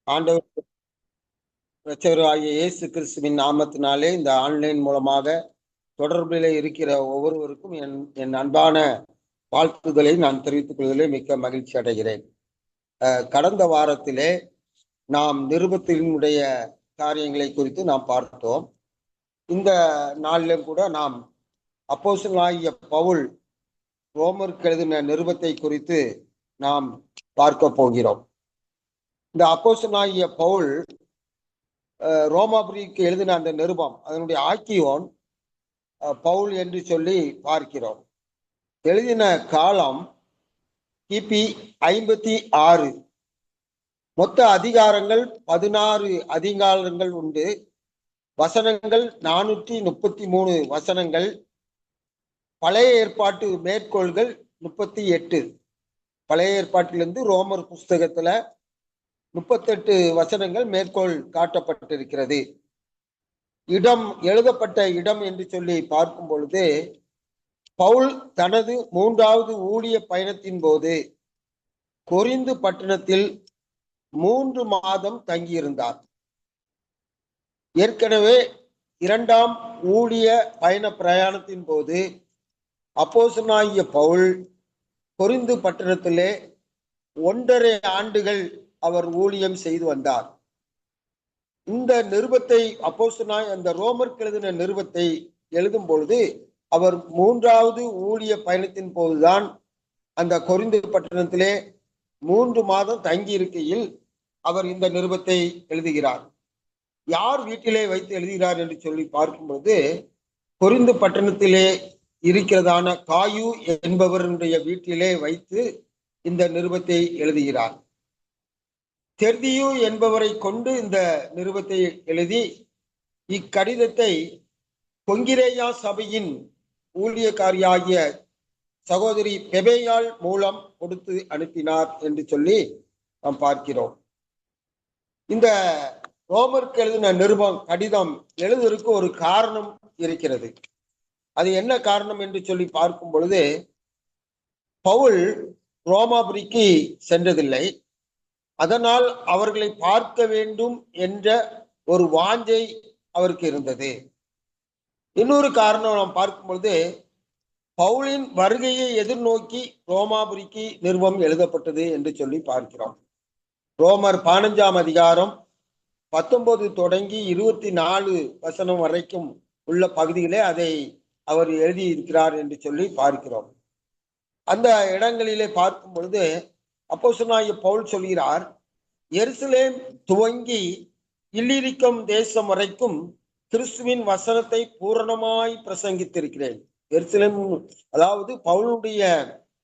ஆண்டவர் இரட்சகர் ஆகிய இயேசு கிறிஸ்துவின் நாமத்தினாலே இந்த ஆன்லைன் மூலமாக தொடர்பிலே இருக்கிற ஒவ்வொருவருக்கும் என் அன்பான வாழ்த்துதலை நான் தெரிவித்துக் கொள்வதிலே மிக்க மகிழ்ச்சி அடைகிறேன். கடந்த வாரத்திலே நாம் நிருபத்தினுடைய காரியங்களை குறித்து நாம் பார்த்தோம். இந்த நாளிலும் கூட நாம் அப்போஸ்தலனாகிய பவுல் ரோமருக்கு எழுதின நிருபத்தை குறித்து நாம் பார்க்க போகிறோம். இந்த அப்போஸ்தலனாகிய பவுல் ரோமாபுரிக்கு எழுதின அந்த நிருபம், அதனுடைய ஆக்கியோன் பவுல் என்று சொல்லி பார்க்கிறோம். எழுதின காலம் கிபி 56. மொத்த அதிகாரங்கள் 16 அதிகாரங்கள் உண்டு. வசனங்கள் 433 வசனங்கள். பழைய ஏற்பாட்டு மேற்கோள்கள் 38. பழைய ஏற்பாட்டிலிருந்து ரோமர் புஸ்தகத்துல 38 வசனங்கள் மேற்கோள் காட்டப்பட்டிருக்கிறது. இடம், எழுதப்பட்ட இடம் என்று சொல்லி பார்க்கும் பொழுது, பவுல் தனது 3வது ஊழிய பயணத்தின் போது கொரிந்து பட்டணத்தில் 3 மாதம் தங்கியிருந்தார். ஏற்கனவே 2ஆம் ஊழிய பயண பிரயாணத்தின் போது அப்போஸ்தலனாகிய பவுல் கொரிந்து பட்டணத்திலே 1.5 ஆண்டுகள் அவர் ஊழியம் செய்து வந்தார். இந்த நிருபத்தை அந்த ரோமருக்கு எழுதின நிருபத்தை எழுதும் பொழுது அவர் 3வது ஊழிய பயணத்தின் போதுதான் அந்த கொரிந்து பட்டணத்திலே 3 மாதம் தங்கி இருக்கையில் அவர் இந்த நிருபத்தை எழுதுகிறார். யார் வீட்டிலே வைத்து எழுதுகிறார் என்று சொல்லி பார்க்கும்போது, கொரிந்து பட்டணத்திலே இருக்கிறதான காயு என்பவருடைய வீட்டிலே வைத்து இந்த நிருபத்தை எழுதுகிறார். தெர்தியு என்பவரை கொண்டு இந்த நிருபத்தை எழுதி இக்கடிதத்தை கொங்கிரேயா சபையின் ஊழியக்காரியாகிய சகோதரி பெபேயாள் மூலம் கொடுத்து அனுப்பினார் என்று சொல்லி நாம் பார்க்கிறோம். இந்த ரோமருக்கு எழுதின நிருபம் கடிதம் எழுதுவதற்கு ஒரு காரணம் இருக்கிறது. அது என்ன காரணம் என்று சொல்லி பார்க்கும் பொழுது, பவுல் ரோமாபுரிக்கு சென்றதில்லை. அதனால் அவர்களை பார்க்க வேண்டும் என்ற ஒரு வாஞ்சை அவருக்கு இருந்தது. இன்னொரு காரணம் நாம் பார்க்கும் பொழுது, பவுலின் வருகையை எதிர்நோக்கி ரோமாபுரிக்கு நிருபம் எழுதப்பட்டது என்று சொல்லி பார்க்கிறோம். ரோமர் 15ஆம் அதிகாரம் 19 தொடங்கி 24 வசனம் வரைக்கும் உள்ள பகுதிகளே அதை அவர் எழுதியிருக்கிறார் என்று சொல்லி பார்க்கிறோம். அந்த இடங்களிலே பார்க்கும் பொழுது அப்போஸ்தலனாகிய பவுல் சொல்கிறார், எருசலேம் துவங்கி இல்லிரிக்கம் தேசம் வரைக்கும் கிறிஸ்துவின் வசனத்தை பூரணமாய் பிரசங்கித்திருக்கிறேன். எருசலேம், அதாவது பவுலுடைய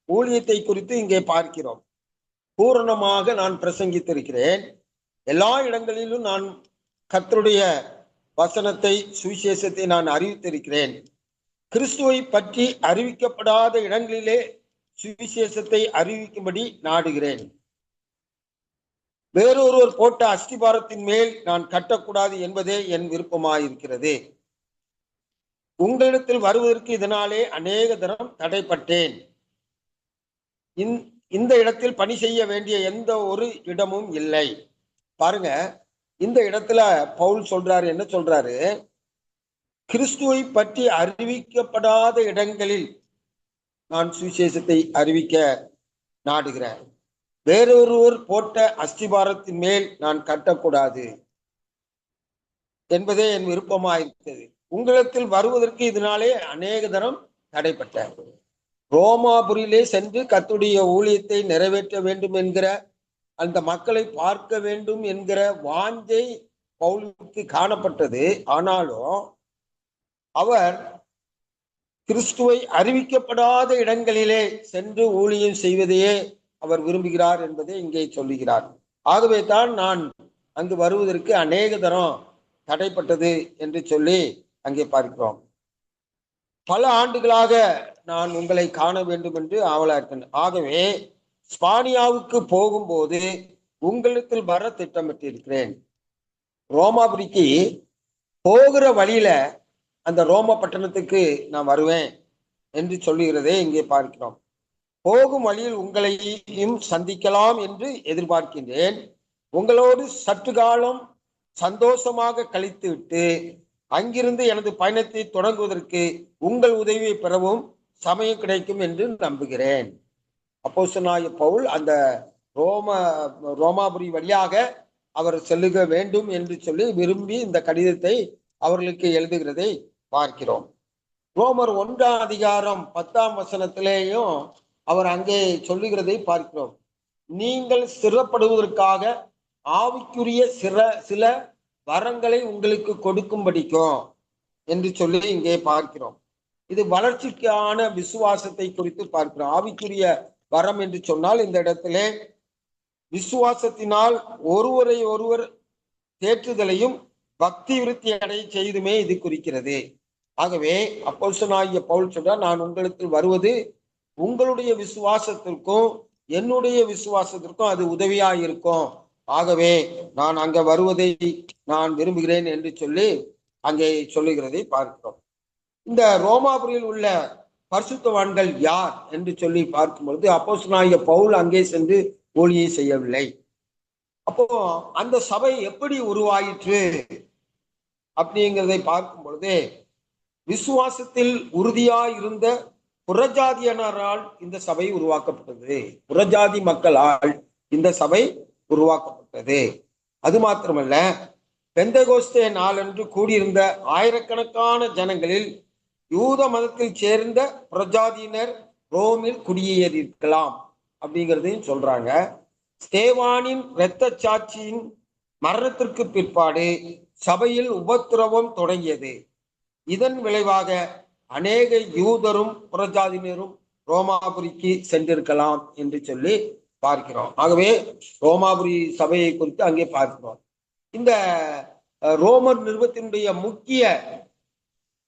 ஊழியத்தை குறித்து இங்கே பார்க்கிறோம். பூரணமாக நான் பிரசங்கித்திருக்கிறேன். எல்லா இடங்களிலும் நான் கர்த்தருடைய வசனத்தை, சுவிசேஷத்தை நான் அறிவித்திருக்கிறேன். கிறிஸ்துவை பற்றி அறிவிக்கப்படாத இடங்களிலே சுவிசேஷத்தை அறிவிக்கும்படி நாடுகிறேன். வேறொருவர் போட்ட அஸ்திபாரத்தின் மேல் நான் கட்டக்கூடாது என்பதே என் விருப்பமாயிருக்கிறது. உங்களிடத்தில் வருவதற்கு இதனாலே அநேக தரம் தடைப்பட்டேன். இந்த இடத்தில் பணி செய்ய வேண்டிய எந்த ஒரு இடமும் இல்லை. பாருங்க, இந்த இடத்துல பவுல் சொல்றாரு, என்ன சொல்றாரு? கிறிஸ்துவை பற்றி அறிவிக்கப்படாத இடங்களில் நான் சுவிசேஷத்தை அறிவிக்க நாடுகிறேன். வேறொருவர் போட்ட அஸ்திபாரத்தின் மேல் நான் கட்டக்கூடாது என்பதே என் விருப்பமாயிருக்கிறது. உங்களிடத்தில் வருவதற்கு இதனாலே அநேக தரம் தடைப்பட்டேன். ரோமாபுரியிலே சென்று கர்த்தருடைய ஊழியத்தை நிறைவேற்ற வேண்டும் என்கிற, அந்த மக்களை பார்க்க வேண்டும் என்கிற வாஞ்சை பவுலுக்கு காணப்பட்டது. ஆனாலும் அவர் கிறிஸ்துவை அறிவிக்கப்படாத இடங்களிலே சென்று ஊழியம் செய்வதையே அவர் விரும்புகிறார் என்பதை இங்கே சொல்லுகிறார். ஆகவே தான் நான் அங்கு வருவதற்கு அநேக தரம் தடைப்பட்டது என்று சொல்லி அங்கே பார்க்கிறோம். பல ஆண்டுகளாக நான் உங்களை காண வேண்டும் என்று ஆவலா இருக்கேன். ஆகவே ஸ்பானியாவுக்கு போகும்போது உங்களிடத்தில் வர திட்டமிட்டிருக்கிறேன். ரோமாபுரிக்கு போகிற வழியில அந்த ரோம பட்டணத்துக்கு நான் வருவேன் என்று சொல்லுகிறதே இங்கே பார்க்கிறோம். போகும் வழியில் உங்களையும் சந்திக்கலாம் என்று எதிர்பார்க்கின்றேன். உங்களோடு சற்று காலம் சந்தோஷமாக கழித்துவிட்டு அங்கிருந்து எனது பயணத்தை தொடங்குவதற்கு உங்கள் உதவியை பெறவும் சமயம் கிடைக்கும் என்று நம்புகிறேன். அப்போஸ்தலனாகிய பவுல் அந்த ரோமாபுரி வழியாக அவர் செல்லுக வேண்டும் என்று சொல்லி விரும்பி இந்த கடிதத்தை அவர்களுக்கு எழுதுகிறதை பார்க்கிறோம். ரோமர் 1:10 அவர் அங்கே சொல்லுகிறதை பார்க்கிறோம். நீங்கள் சிறப்படுவதற்காக ஆவிக்குரிய சில வரங்களை உங்களுக்கு கொடுக்கும்படிக்கும் என்று சொல்லி இங்கே பார்க்கிறோம். இது வளர்ச்சிக்கான விசுவாசத்தை குறித்து பார்க்கிறோம். ஆவிக்குரிய வரம் என்று சொன்னால் இந்த இடத்திலே விசுவாசத்தினால் ஒருவரை ஒருவர் தேற்றுதலையும் பக்தி விருத்தி அடைய செய்துமே இது குறிக்கிறது. ஆகவே அப்போஸ்தலனாகிய பவுல் சொல்றார், நான் உங்களுக்கு வருவது உங்களுடைய விசுவாசத்திற்கும் என்னுடைய விசுவாசத்திற்கும் அது உதவியா இருக்கும். ஆகவே நான் அங்க வருவதை நான் விரும்புகிறேன் என்று சொல்லி அங்கே சொல்லுகிறதை பார்க்கிறோம். இந்த ரோமாபுரியில் உள்ள பரிசுத்தவான்கள் யார் என்று சொல்லி பார்க்கும் பொழுது அப்போஸ்தலனாகிய பவுல் அங்கே சென்று ஊழியை செய்யவில்லை. அப்போ அந்த சபை எப்படி உருவாயிற்று அப்படிங்கிறதை பார்க்கும் பொழுது விசுவாசத்தில் உறுதியாய் இருந்த புறஜாதியினரால் இந்த சபை உருவாக்கப்பட்டது. புறஜாதி மக்களால் இந்த சபை உருவாக்கப்பட்டது. அது மாத்திரமல்ல, பெந்தகோஸ்தே நாளன்று கூடியிருந்த ஆயிரக்கணக்கான ஜனங்களில் யூத மதத்தில் சேர்ந்த புறஜாதியினர் ரோமில் குடியேறியிருக்கலாம் அப்படிங்கிறதையும் சொல்றாங்க. ஸ்தேவானின் இரத்த சாட்சியின் மரணத்திற்கு பிற்பாடு சபையில் உபத்திரவம் தொடங்கியது. இதன் விளைவாக அநேக யூதரும் புறஜாதியினரும் ரோமாபுரிக்கு சென்றிருக்கலாம் என்று சொல்லி பார்க்கிறோம். ஆகவே ரோமாபுரி சபையை குறித்து அங்கே பார்க்கிறோம். இந்த ரோமர் நிறுவத்தினுடைய முக்கிய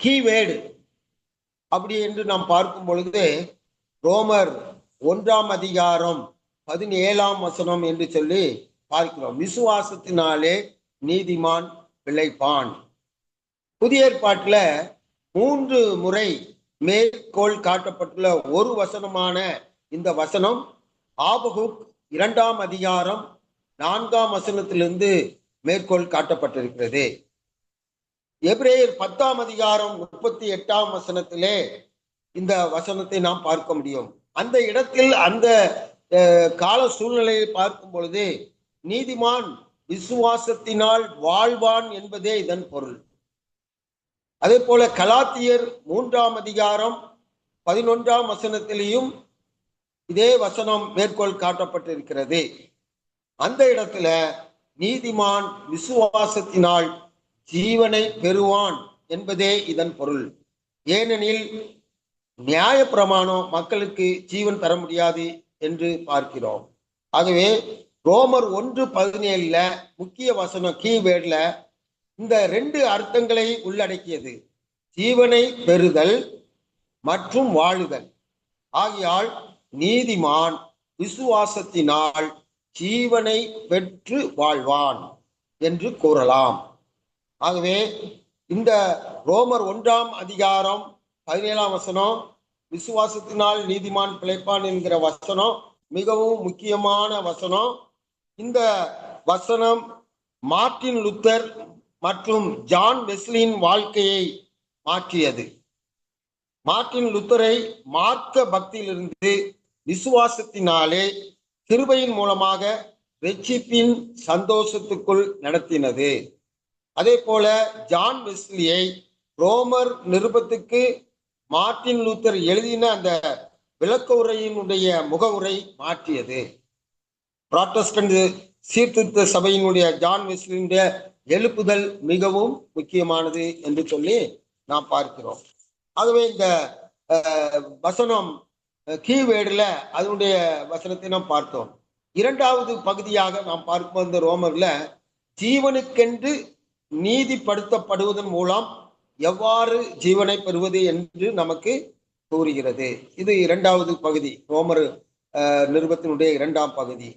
கீவேர்டு அப்படி என்று நாம் பார்க்கும் பொழுது ரோமர் 1:17 என்று சொல்லி பார்க்கிறோம். விசுவாசத்தினாலே நீதிமான் பிழைப்பான். புதிய ஏற்பாட்டுல 3 முறை மேற்கோள் காட்டப்பட்டுள்ள ஒரு வசனமான இந்த வசனம் ஆபகுக் 2:4 மேற்கோள் காட்டப்பட்டிருக்கிறது. எபிரேயர் 10:38 இந்த வசனத்தை நாம் பார்க்க முடியும். அந்த இடத்தில் அந்த கால சூழ்நிலையை பார்க்கும் பொழுது நீதிமான் விசுவாசத்தினால் வாழ்வான் என்பதே இதன் பொருள். அதே போல கலாத்தியர் 3:11 இதே வசனம் மேற்கோள் காட்டப்பட்டிருக்கிறது. அந்த இடத்துல நீதிமான் விசுவாசத்தினால் ஜீவனை பெறுவான் என்பதே இதன் பொருள். ஏனெனில் நியாய பிரமாணம் மக்களுக்கு ஜீவன் தர முடியாது என்று பார்க்கிறோம். ஆகவே ரோமர் 1:17 முக்கிய வசனம் கீவேர்ட்ல இந்த 2 அர்த்தங்களை உள்ளடக்கியது. ஜீவனை பெறுதல் மற்றும் வாழுதல். ஆகையால் நீதிமான் விசுவாசத்தினால் ஜீவனை பெற்று வாழ்வான் என்று கூறலாம். ஆகவே இந்த ரோமர் 1:17 விசுவாசத்தினால் நீதிமான் பிழைப்பான் என்கிற வசனம் மிகவும் முக்கியமான வசனம். இந்த வசனம் மார்ட்டின் லூத்தர் மற்றும் ஜான் வெஸ்லியின் வாழ்க்கையை மாற்றியது. மார்ட்டின் லூத்தரை மார்க்க பக்தியிலிருந்து விசுவாசத்தினாலே கிருபையின் மூலமாக ரட்சிப்பின் சந்தோஷத்துக்குள் நடத்தினது. அதே போல ஜான் வெஸ்லியை ரோமர் நிருபத்துக்கு மார்ட்டின் லூத்தர் எழுதின அந்த விளக்க உரையினுடைய முகவுரை மாற்றியது. புராட்டஸ்டன்ட் சீர்திருத்த சபையினுடைய ஜான் வெஸ்லியினுடைய எழுப்புதல் மிகவும் முக்கியமானது என்று சொல்லி நாம் பார்க்கிறோம். ஆகவே இந்த வசனம் கீவேர்டுல அதனுடைய வசனத்தை நாம் பார்த்தோம். 2வது பகுதியாக நாம் பார்க்கும் இந்த ரோமர்ல ஜீவனுக்கென்று நீதிப்படுத்தப்படுவதன் மூலம் எவ்வாறு ஜீவனை பெறுவது என்று நமக்கு கூறுகிறது. இது 2வது பகுதி, ரோமர் நிருபத்தினுடைய 2ஆம் பகுதி.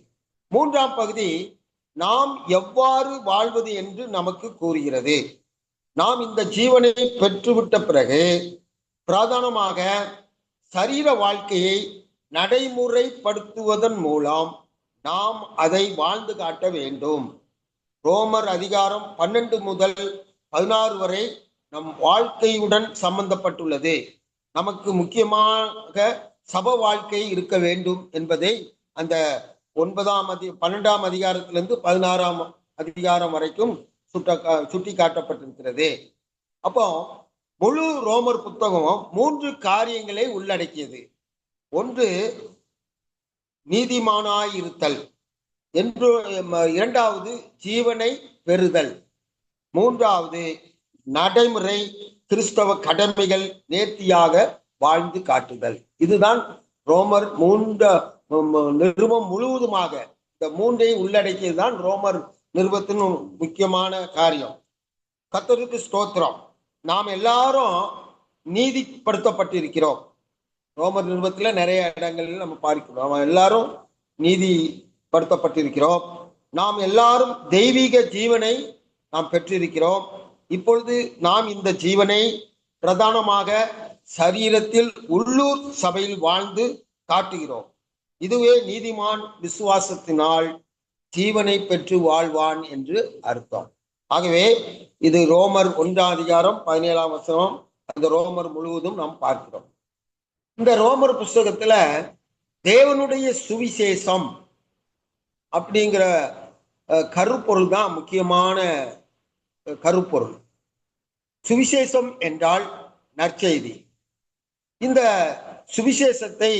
3ஆம் பகுதி நாம் எவ்வாறு வாழ்வது என்று நமக்கு கூறுகிறது. நாம் இந்த ஜீவனை பெற்றுவிட்ட பிறகு பிரதானமாக சரீர வாழ்க்கையை நடைமுறைப்படுத்துவதன் மூலம் நாம் அதை வாழ்ந்து காட்ட வேண்டும். ரோமர் அதிகாரம் 12 முதல் 16 வரை நம் வாழ்க்கையுடன் சம்பந்தப்பட்டுள்ளது. நமக்கு முக்கியமாக சப வாழ்க்கை இருக்க வேண்டும் என்பதை அந்த 12ஆம் அதிகாரத்திலிருந்து 16ஆம் அதிகாரம் வரைக்கும் சுட்டி காட்டப்பட்டிருக்கிறது. அப்போ முழு ரோமர் புத்தகமும் 3 காரியங்களை உள்ளடக்கியது. ஒன்று, நீதிமானாயிருத்தல் என்று, இரண்டாவது ஜீவனை பெறுதல், மூன்றாவது நடைமுறை கிறிஸ்தவ கடமைகள் நேர்த்தியாக வாழ்ந்து காட்டுதல். இதுதான் ரோமர் நிருபம் முழுவதுமாக இந்த 3ஐ உள்ளடக்கியதுதான் ரோமர் நிருபத்தின் முக்கியமான காரியம். கர்த்தருக்கு ஸ்தோத்திரம். நாம் எல்லாரும் நீதிப்படுத்தப்பட்டிருக்கிறோம். ரோமர் நிருபத்துல நிறைய இடங்களில் நம்ம பார்க்கிறோம். நம்ம எல்லாரும் நீதிப்படுத்தப்பட்டிருக்கிறோம். நாம் எல்லாரும் தெய்வீக ஜீவனை நாம் பெற்றிருக்கிறோம். இப்பொழுது நாம் இந்த ஜீவனை பிரதானமாக சரீரத்தில் உள்ளூர் சபையில் வாழ்ந்து காட்டுகிறோம். இதுவே நீதிமான் விசுவாசத்தினால் ஜீவனை பெற்று வாழ்வான் என்று அர்த்தம். ஆகவே இது ரோமர் 1ஆம் அதிகாரம் 17ஆம் வசனம், அந்த ரோமர் முழுவதும் நாம் பார்க்கிறோம். இந்த ரோமர் புஸ்தகத்துல தேவனுடைய சுவிசேஷம் அப்படிங்கிற கருப்பொருள் தான் முக்கியமான கருப்பொருள். சுவிசேஷம் என்றால் நற்செய்தி. இந்த சுவிசேஷத்தை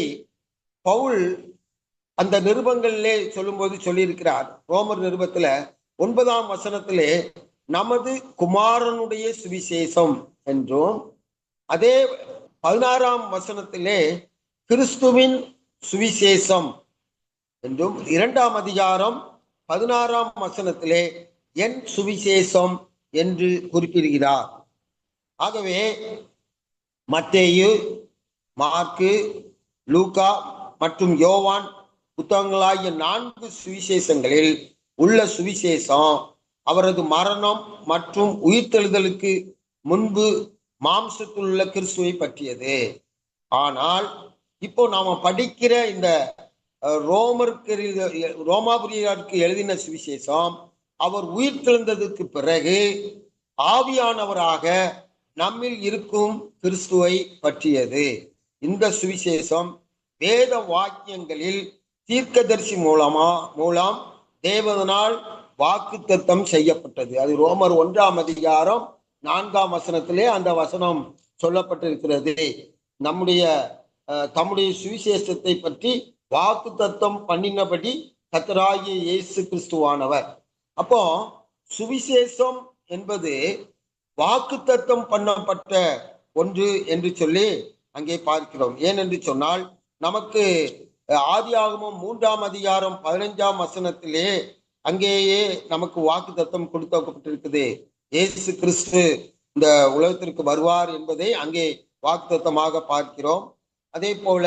பவுல் அந்த நிருபங்களிலே சொல்லும்போது சொல்லியிருக்கிறார். ரோமர் நிருபத்துல 9ஆம் வசனத்திலே நமது குமாரனுடைய சுவிசேஷம் என்றும், அதே 16ஆம் வசனத்திலே கிறிஸ்துவின் சுவிசேஷம் என்றும், 2ஆம் அதிகாரம் 16ஆம் வசனத்திலே என் சுவிசேஷம் என்று குறிப்பிடுகிறார். ஆகவே மத்தேயு, மார்க்கு, லூக்கா மற்றும் யோவான் புத்தகங்களாகிய 4 சுவிசேஷங்களில் உள்ள சுவிசேஷம் அவரது மரணம் மற்றும் உயிர்த்தெழுதலுக்கு முன்பு மாம்சத்தில் உள்ள கிறிஸ்துவை பற்றியது. ஆனால் இப்போ நாம படிக்கிற இந்த ரோமாபுரியருக்கு எழுதின சுவிசேஷம் அவர் உயிர்த்தெழுந்ததுக்கு பிறகு ஆவியானவராக நம்மில் இருக்கும் கிறிஸ்துவை பற்றியது. இந்த சுவிசேஷம் வேத வாக்கியங்களில் தீர்க்கதரிசி மூலம் தேவனால் வாக்குத்தத்தம் செய்யப்பட்டது. அது ரோமர் 1ஆம் அதிகாரம் 4ஆம் வசனத்திலே அந்த வசனம் சொல்லப்பட்டிருக்கிறது. தம்முடைய சுவிசேஷத்தை பற்றி வாக்குத்தத்தம் பண்ணினபடி கர்த்தராகிய இயேசு கிறிஸ்துவானவர். அப்போ சுவிசேஷம் என்பது வாக்குத்தத்தம் பண்ணப்பட்ட ஒன்று என்று சொல்லி அங்கே பார்க்கிறோம். ஏனென்று சொன்னால் நமக்கு ஆதியாகமம் 3ஆம் அதிகாரம் 15ஆம் வசனத்திலே அங்கேயே நமக்கு வாக்குத்தத்தம் கொடுக்கப்பட்டிருக்குது. இயேசு கிறிஸ்து இந்த உலகத்திற்கு வருவார் என்பதை அங்கே வாக்குத்தத்தமாக பார்க்கிறோம். அதே போல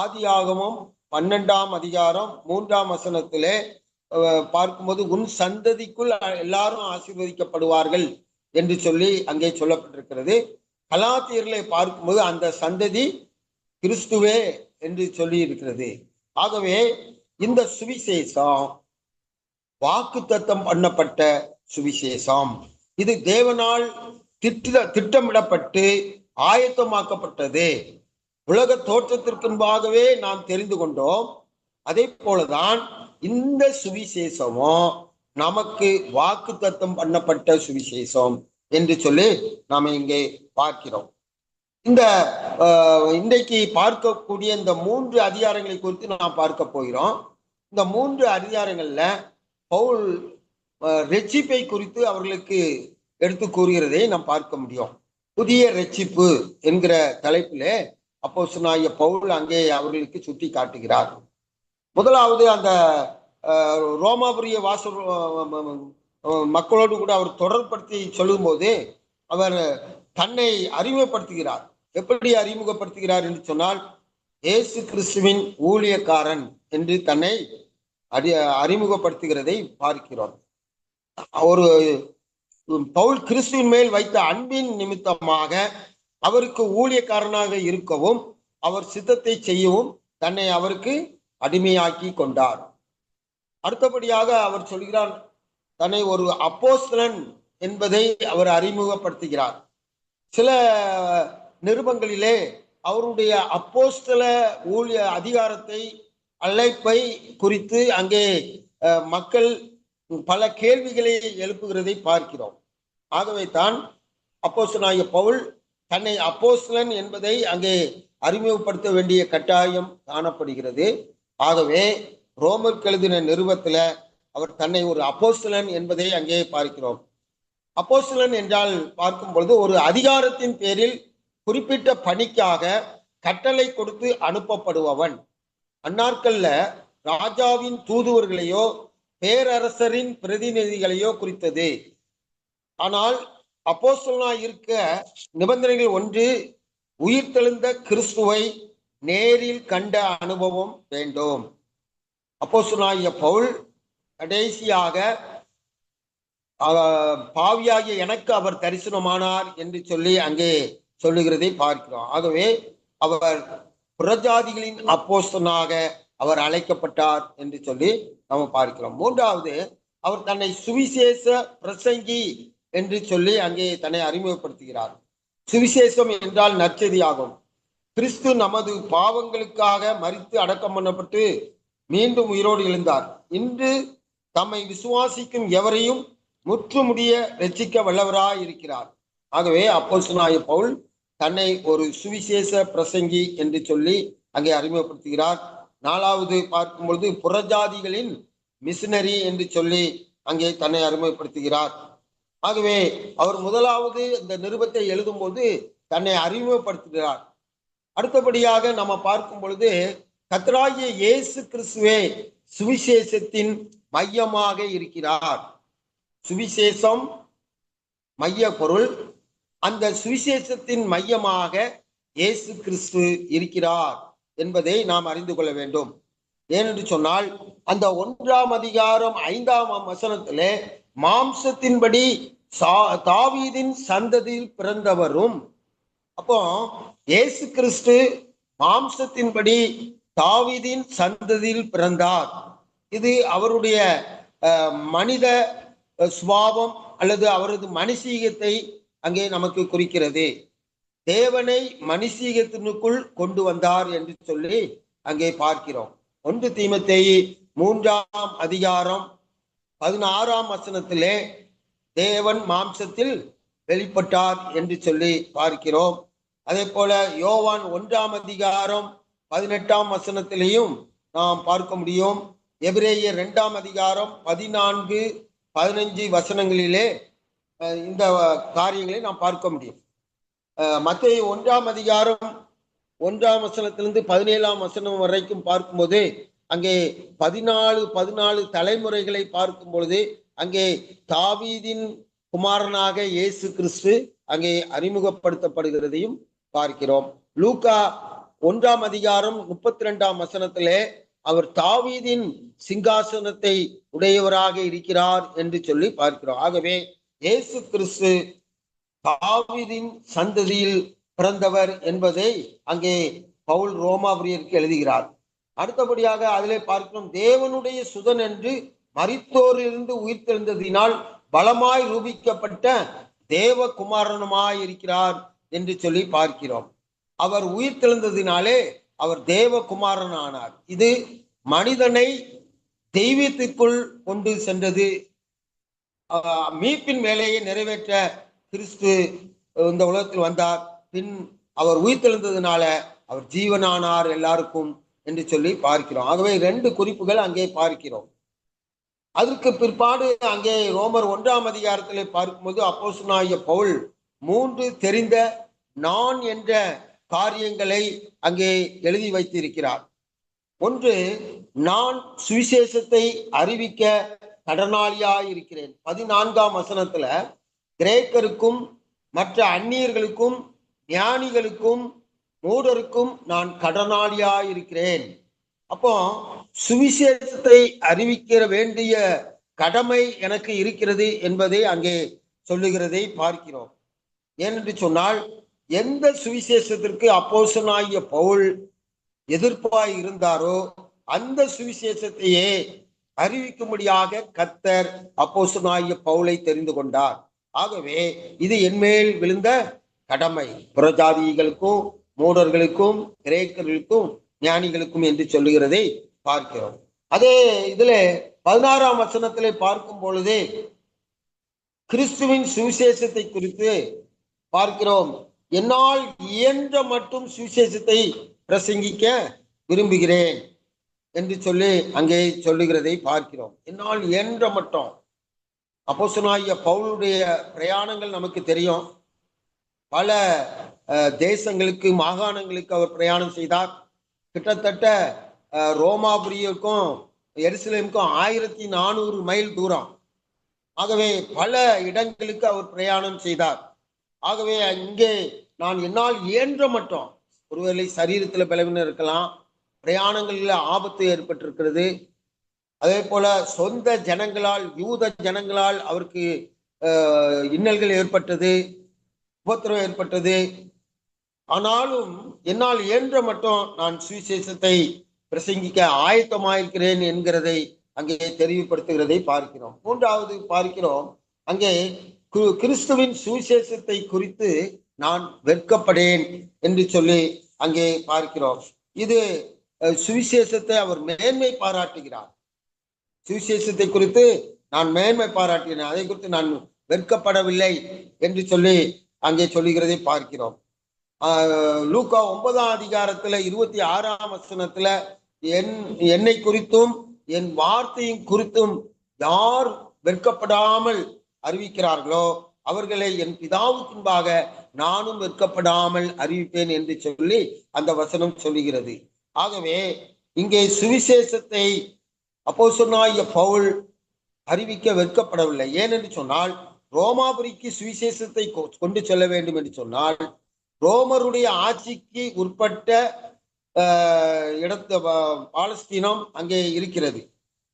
ஆதியாகமம் 12ஆம் அதிகாரம் 3ஆம் வசனத்திலே பார்க்கும்போது உன் சந்ததிக்குள் எல்லாரும் ஆசீர்வதிக்கப்படுவார்கள் என்று சொல்லி அங்கே சொல்லப்பட்டிருக்கிறது. கலாத்தியர்களை பார்க்கும்போது அந்த சந்ததி கிறிஸ்துவே என்று சொல்லி இருக்கிறது. ஆகவே இந்த சுவிசேஷம் வாக்குத்தத்தம் பண்ணப்பட்ட சுவிசேஷம். இது தேவனால் திட்டமிடப்பட்டு ஆயத்தமாக்கப்பட்டது. உலக தோற்றத்திற்கு முன்பாகவே நாம் தெரிந்து கொண்டோம். அதே போலதான் இந்த சுவிசேஷமும் நமக்கு வாக்குத்தத்தம் பண்ணப்பட்ட சுவிசேஷம் என்று சொல்லி நாம இங்கே பார்க்கிறோம். இன்றைக்கு பார்க்கக்கூடிய இந்த 3 அதிகாரங்களை குறித்து நாம் பார்க்க போகிறோம். இந்த 3 அதிகாரங்கள்ல பவுல் ரட்சிப்பை குறித்து அவர்களுக்கு எடுத்து கூறுகிறதை நாம் பார்க்க முடியும். புதிய ரட்சிப்பு என்கிற தலைப்பிலே அப்போஸ்தலனாகிய பவுல் அங்கே அவர்களுக்கு சுட்டி காட்டுகிறார். முதலாவது அந்த ரோமாபுரிய மக்களோடு கூட அவர் தொடர்படுத்தி சொல்லும் போது அவர் தன்னை அறிமுகப்படுத்துகிறார். எப்படி அறிமுகப்படுத்துகிறார் என்று சொன்னால், இயேசு கிறிஸ்துவின் ஊழியக்காரன் என்று தன்னை அறிமுகப்படுத்துகிறதை பார்க்கிறோம். ஒரு பவுல் கிறிஸ்துவின் மேல் வைத்த அன்பின் நிமித்தமாக அவருக்கு ஊழியக்காரனாக இருக்கவும் அவர் சித்தத்தை செய்யவும் தன்னை அவருக்கு அடிமையாக்கி கொண்டார். அடுத்தபடியாக அவர் சொல்கிறார், தன்னை ஒரு அப்போஸ்தலன் என்பதை அவர் அறிமுகப்படுத்துகிறார். சில நிருபங்களிலே அவருடைய அப்போஸ்தல ஊழிய அதிகாரத்தை, அழைப்பை குறித்து அங்கே மக்கள் பல கேள்விகளை எழுப்புகிறதை பார்க்கிறோம். ஆகவே தான் அப்போஸ்தலனாகிய பவுல் தன்னை அப்போஸ்தலன் என்பதை அங்கே அறிமுகப்படுத்த வேண்டிய கட்டாயம் காணப்படுகிறது. ஆகவே ரோமருக்கு எழுதின நிருபத்துல அவர் தன்னை ஒரு அப்போஸ்தலன் என்பதை அங்கே பார்க்கிறோம். அப்போஸ்தலன் என்றால் பார்க்கும் பொழுது ஒரு அதிகாரத்தின் பேரில் குறிப்பிட்ட பணிக்காக கட்டளை கொடுத்து அனுப்பப்படுபவன். அந்நாட்கள்ல ராஜாவின் தூதுவர்களையோ பேரரசரின் பிரதிநிதிகளையோ குறித்தது. ஆனால் அப்போஸ்தலனாய் இருக்க நிபந்தனைகள் ஒன்று, உயிர்த்தெழுந்த கிறிஸ்துவை நேரில் கண்ட அனுபவம் வேண்டும். அப்போஸ்தலனாகிய பவுல் கடைசியாக பாவியாகிய எனக்கு அவர் தரிசனமானார் என்று சொல்லி அங்கே சொல்லுகிறதை பார்க்கிறோம். ஆகவே அவர் புறஜாதிகளின் அப்போஸ்தலனாக அவர் அழைக்கப்பட்டார் என்று சொல்லி நாம் பார்க்கிறோம். மூன்றாவது, அவர் தன்னை சுவிசேஷ பிரசங்கி என்று சொல்லி அங்கே தன்னை அறிமுகப்படுத்துகிறார். சுவிசேஷம் என்றால் நற்செய்தி ஆகும். கிறிஸ்து நமது பாவங்களுக்காக மரித்து அடக்கம் பண்ணப்பட்டு மீண்டும் உயிரோடு எழுந்தார். இன்று தம்மை விசுவாசிக்கும் எவரையும் முற்றுமுடிய ரட்சிக்க வல்லவராய் இருக்கிறார். ஆகவே அப்போஸ்தலனாகிய பவுல் தன்னை ஒரு சுவிசேஷ பிரசங்கி என்று சொல்லி அங்கே அறிமுகப்படுத்துகிறார். நாலாவது பார்க்கும் பொழுது புறஜாதிகளின் மிஷனரி என்று சொல்லி அங்கே தன்னை அறிமுகப்படுத்துகிறார். ஆகவே அவர் முதலாவது இந்த நிருபத்தை எழுதும் போது தன்னை அறிமுகப்படுத்துகிறார். அடுத்தபடியாக நம்ம பார்க்கும் பொழுது கர்த்தராகிய இயேசு கிறிஸ்துவே சுவிசேஷத்தின் மையமாக இருக்கிறார். சுவிசேஷம் மைய பொருள். அந்த சுவிசேஷத்தின் மையமாக இயேசு கிறிஸ்து இருக்கிறார் என்பதை நாம் அறிந்து கொள்ள வேண்டும். ஏனென்று சொன்னால் அந்த 1ஆம் அதிகாரம் 5ஆம் வசனத்திலே மாம்சத்தின்படி தாவீதின் சந்ததியில் பிறந்தவரும், அப்போ இயேசு கிறிஸ்து மாம்சத்தின்படி தாவீதின் சந்ததியில் பிறந்தார். இது அவருடைய மனித சுபாவம் அல்லது அவரது மனுஷீகத்தை அங்கே நமக்கு குறிக்கிறது. தேவனை மனுஷீகத்தினுக்குள் கொண்டு வந்தார் என்று சொல்லி அங்கே பார்க்கிறோம். 1 தீமோத்தேயு 3ஆம் அதிகாரம் 16ஆம் வசனத்திலே தேவன் மாம்சத்தில் வெளிப்பட்டார் என்று சொல்லி பார்க்கிறோம். அதே போல யோவான் 1ஆம் அதிகாரம் 18ஆம் வசனத்திலேயும் நாம் பார்க்க முடியும். எபிரேயர் 2ஆம் அதிகாரம் 14, 15 வசனங்களிலே இந்த காரியங்களை நாம் பார்க்க முடியும். மத்தேயு 1ஆம் அதிகாரம் 1ஆம் வசனத்திலிருந்து 17ஆம் வசனம் வரைக்கும் பார்க்கும்போது அங்கே 14 தலைமுறைகளை பார்க்கும் பொழுது அங்கே தாவீதின் குமாரனாக இயேசு கிறிஸ்து அங்கே அறிமுகப்படுத்தப்படுகிறதையும் பார்க்கிறோம். லூக்கா 1ஆம் அதிகாரம் 32ஆம் வசனத்திலே அவர் தாவீதின் சிங்காசனத்தை உடையவராக இருக்கிறார் என்று சொல்லி பார்க்கிறோம். ஆகவே இயேசு கிறிஸ்து தாவீதின் சந்ததியில் பிறந்தவர் என்பதை அங்கே பவுல் ரோமாபுரியருக்கு எழுதுகிறார். அடுத்தபடியாக அதிலே பார்க்கிறோம், தேவனுடைய சுதன் என்று மரித்தோரிலிருந்து உயிர்த்தெழுந்ததினால் பலமாய் ரூபிக்கப்பட்ட தேவகுமாரனுமாய் இருக்கிறார் என்று சொல்லி பார்க்கிறோம். அவர் உயிர்த்தெழுந்ததினாலே அவர் தேவகுமாரன் ஆனார். இது மனிதனை தெய்வீகத்திற்குள் கொண்டு சென்றது. மீட்பின் வேலையை நிறைவேற்ற கிறிஸ்து இந்த உலகத்தில் வந்தார். பின் அவர் உயிர்த்தெழுந்ததினால அவர் ஜீவனானார் எல்லாருக்கும் என்று சொல்லி பார்க்கிறோம். ஆகவே 2 குறிப்புகள் அங்கே பார்க்கிறோம். அதற்கு பிற்பாடு அங்கே ரோமர் 1ஆம் அதிகாரத்திலே பார்க்கும்போது அப்போஸ்தலனாகிய பவுல் 3 தெரிந்த நான் என்ற காரியங்களை அங்கே எழுதி வைத்திருக்கிறார். ஒன்று, நான் சுவிசேஷத்தை அறிவிக்க கடனாளியாய் இருக்கிறேன். 14ஆம் வசனத்துல கிரேக்கருக்கும் மற்ற அந்நியர்களுக்கும் ஞானிகளுக்கும் மூடருக்கும் நான் கடனாளியாய் இருக்கிறேன். அப்போ சுவிசேஷத்தை அறிவிக்க வேண்டிய கடமை எனக்கு இருக்கிறது என்பதை அங்கே சொல்லுகிறதை பார்க்கிறோம். ஏனென்று சொன்னால் எந்த சுவிசேஷத்திற்கு அப்போஸ்தலனாகிய பவுல் எதிர்ப்பாய் இருந்தாரோ அந்த சுவிசேஷத்தையே அறிவிக்கும்படியாக கர்த்தர் அப்போஸ்தலனாகிய பவுலை தெரிந்து கொண்டார். ஆகவே இது என்மேல் விழுந்த கடமை, புறஜாதிகளுக்கும் மூடர்களுக்கும் கிரேக்கர்களுக்கும் ஞானிகளுக்கும் என்று சொல்லுகிறதை பார்க்கிறோம். அதே இதுல 16ஆம் வசனத்திலே பார்க்கும் பொழுது கிறிஸ்துவின் சுவிசேஷத்தை குறித்து பார்க்கிறோம். என்னால் இயன்ற மட்டும் சுவிசேஷத்தை பிரசங்கிக்க விரும்புகிறேன் என்று சொல்லி அங்கே சொல்லுகிறதை பார்க்கிறோம். என்னால் இயன்ற மட்டும். அப்போஸ்தலனாகிய பவுலுடைய பிரயாணங்கள் நமக்கு தெரியும். பல தேசங்களுக்கு, மாகாணங்களுக்கு அவர் பிரயாணம் செய்தார். கிட்டத்தட்ட ரோமாபுரிக்கும் எருசலேமுக்கும் 1400 மைல் தூரம். ஆகவே பல இடங்களுக்கு அவர் பிரயாணம் செய்தார். ஆகவே இங்கே நான் என்னால் இயன்ற மட்டும், ஒருவேளை சரீரத்துல பலவீனம் இருக்கலாம், பிரயாணங்களில் ஆபத்து ஏற்பட்டிருக்கிறது, அதே போல சொந்த ஜனங்களால், யூத ஜனங்களால் அவருக்கு இன்னல்கள் ஏற்பட்டது, உபத்திரவம் ஏற்பட்டது. ஆனாலும் என்னால் இயன்ற மட்டும் நான் சுவிசேஷத்தை பிரசங்கிக்க ஆயத்தமாயிருக்கிறேன் என்கிறதை அங்கே தெரிவுபடுத்துகிறதை பார்க்கிறோம். மூன்றாவது பார்க்கிறோம், அங்கே கிறிஸ்துவின் சுவிசேஷத்தை குறித்து நான் வெட்கப்படேன் என்று சொல்லி அங்கே பார்க்கிறோம். இது சுவிசேஷத்தை அவர் மேன்மை பாராட்டுகிறார். சுவிசேஷத்தை குறித்து நான் மேன்மை பாராட்டினேன், அதை குறித்து நான் வெட்கப்படவில்லை என்று சொல்லி அங்கே சொல்லுகிறதை பார்க்கிறோம். லூக்கா 9ஆம் அதிகாரத்துல 26ஆம் வசனத்துல என்னை குறித்தும் என் வார்த்தையின் குறித்தும் யார் வெட்கப்படாமல் அறிவிக்கிறார்களோ அவர்களை என் பிதாவுக்கு முன்பாக நானும் வெட்கப்படாமல் அறிவிப்பேன் என்று சொல்லி அந்த வசனம் சொல்லுகிறது. ஆகவே இங்கே சுவிசேஷத்தை அப்போஸ்தலனாகிய பவுல் அறிவிக்க வெட்கப்படவில்லை. ஏனென்று சொன்னால், ரோமாபுரிக்கு சுவிசேஷத்தை கொண்டு செல்ல வேண்டும் என்று சொன்னால், ரோமருடைய ஆட்சிக்கு உட்பட்ட இடத்து பாலஸ்தீனம் அங்கே இருக்கிறது.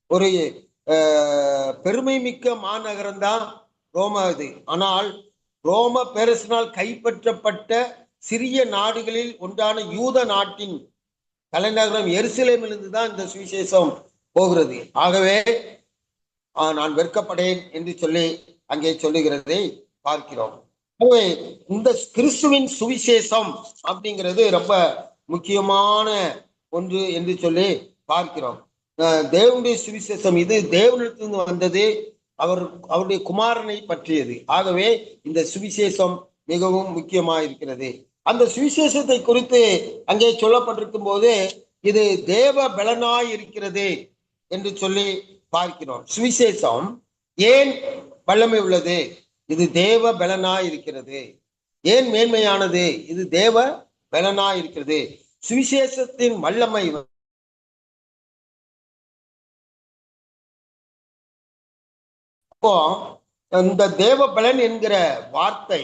ஒரு பெருமை மிக்க மாநகரம் தான் ரோமா இது. ஆனால் ரோம பேரரசினால் கைப்பற்றப்பட்ட சிறிய நாடுகளில் ஒன்றான யூத நாட்டின் தலைநகரம் எருசலேமிலிருந்து தான் இந்த சுவிசேஷம் போகிறது. ஆகவே நான் வெட்கப்படேன் என்று சொல்லி அங்கே சொல்லுகிறதை பார்க்கிறோம். ஆகவே இந்த கிறிஸ்துவின் சுவிசேஷம் அப்படிங்கிறது ரொம்ப முக்கியமான ஒன்று என்று சொல்லி பார்க்கிறோம். தேவனுடைய சுவிசேஷம் இது தேவனிடத்திலிருந்து வந்தது, அவருடைய குமாரனை பற்றியது. ஆகவே இந்த சுவிசேஷம் மிகவும் முக்கியமாக இருக்கிறது. அந்த சுவிசேஷத்தை குறித்து அங்கே சொல்லப்பட்டிருக்கும் போது இது தேவ பலனாய் இருக்கிறது என்று சொல்லி பார்க்கிறோம். சுவிசேஷம் ஏன் வல்லமை உள்ளது? இது தேவ பலனாய் இருக்கிறது. ஏன் மேன்மையானது? இது தேவ பலனாய் இருக்கிறது. சுவிசேஷத்தின் வல்லமை அப்போ இந்த தேவ பலன் என்கிற வார்த்தை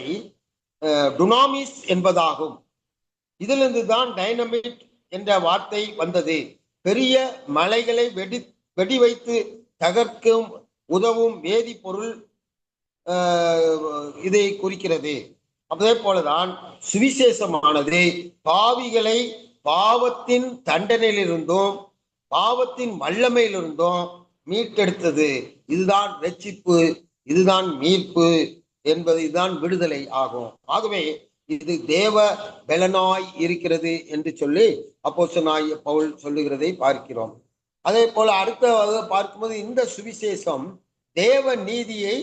டுனாமிஸ் என்பதாகும். இதிலிருந்து தான் டைனமிட் என்ற வார்த்தை வந்தது. பெரிய மலைகளை வெடி வைத்து தகர்க்கும் உதவும் வேதிப்பொருள் இதை குறிக்கிறது. அதே போலதான் சுவிசேஷமானது பாவிகளை பாவத்தின் தண்டனையிலிருந்தும் பாவத்தின் வல்லமையிலிருந்தும் மீட்டெடுத்தது. இதுதான் ரட்சிப்பு, இதுதான் மீட்பு என்பது, இதுதான் விடுதலை ஆகும். ஆகவே இது தேவ பலனாய் இருக்கிறது என்று சொல்லி அப்போஸ்தலனாகிய பவுல் சொல்லுகிறதை பார்க்கிறோம். அதே போல அடுத்த பார்க்கும்போது இந்த சுவிசேஷம் தேவ நீதியை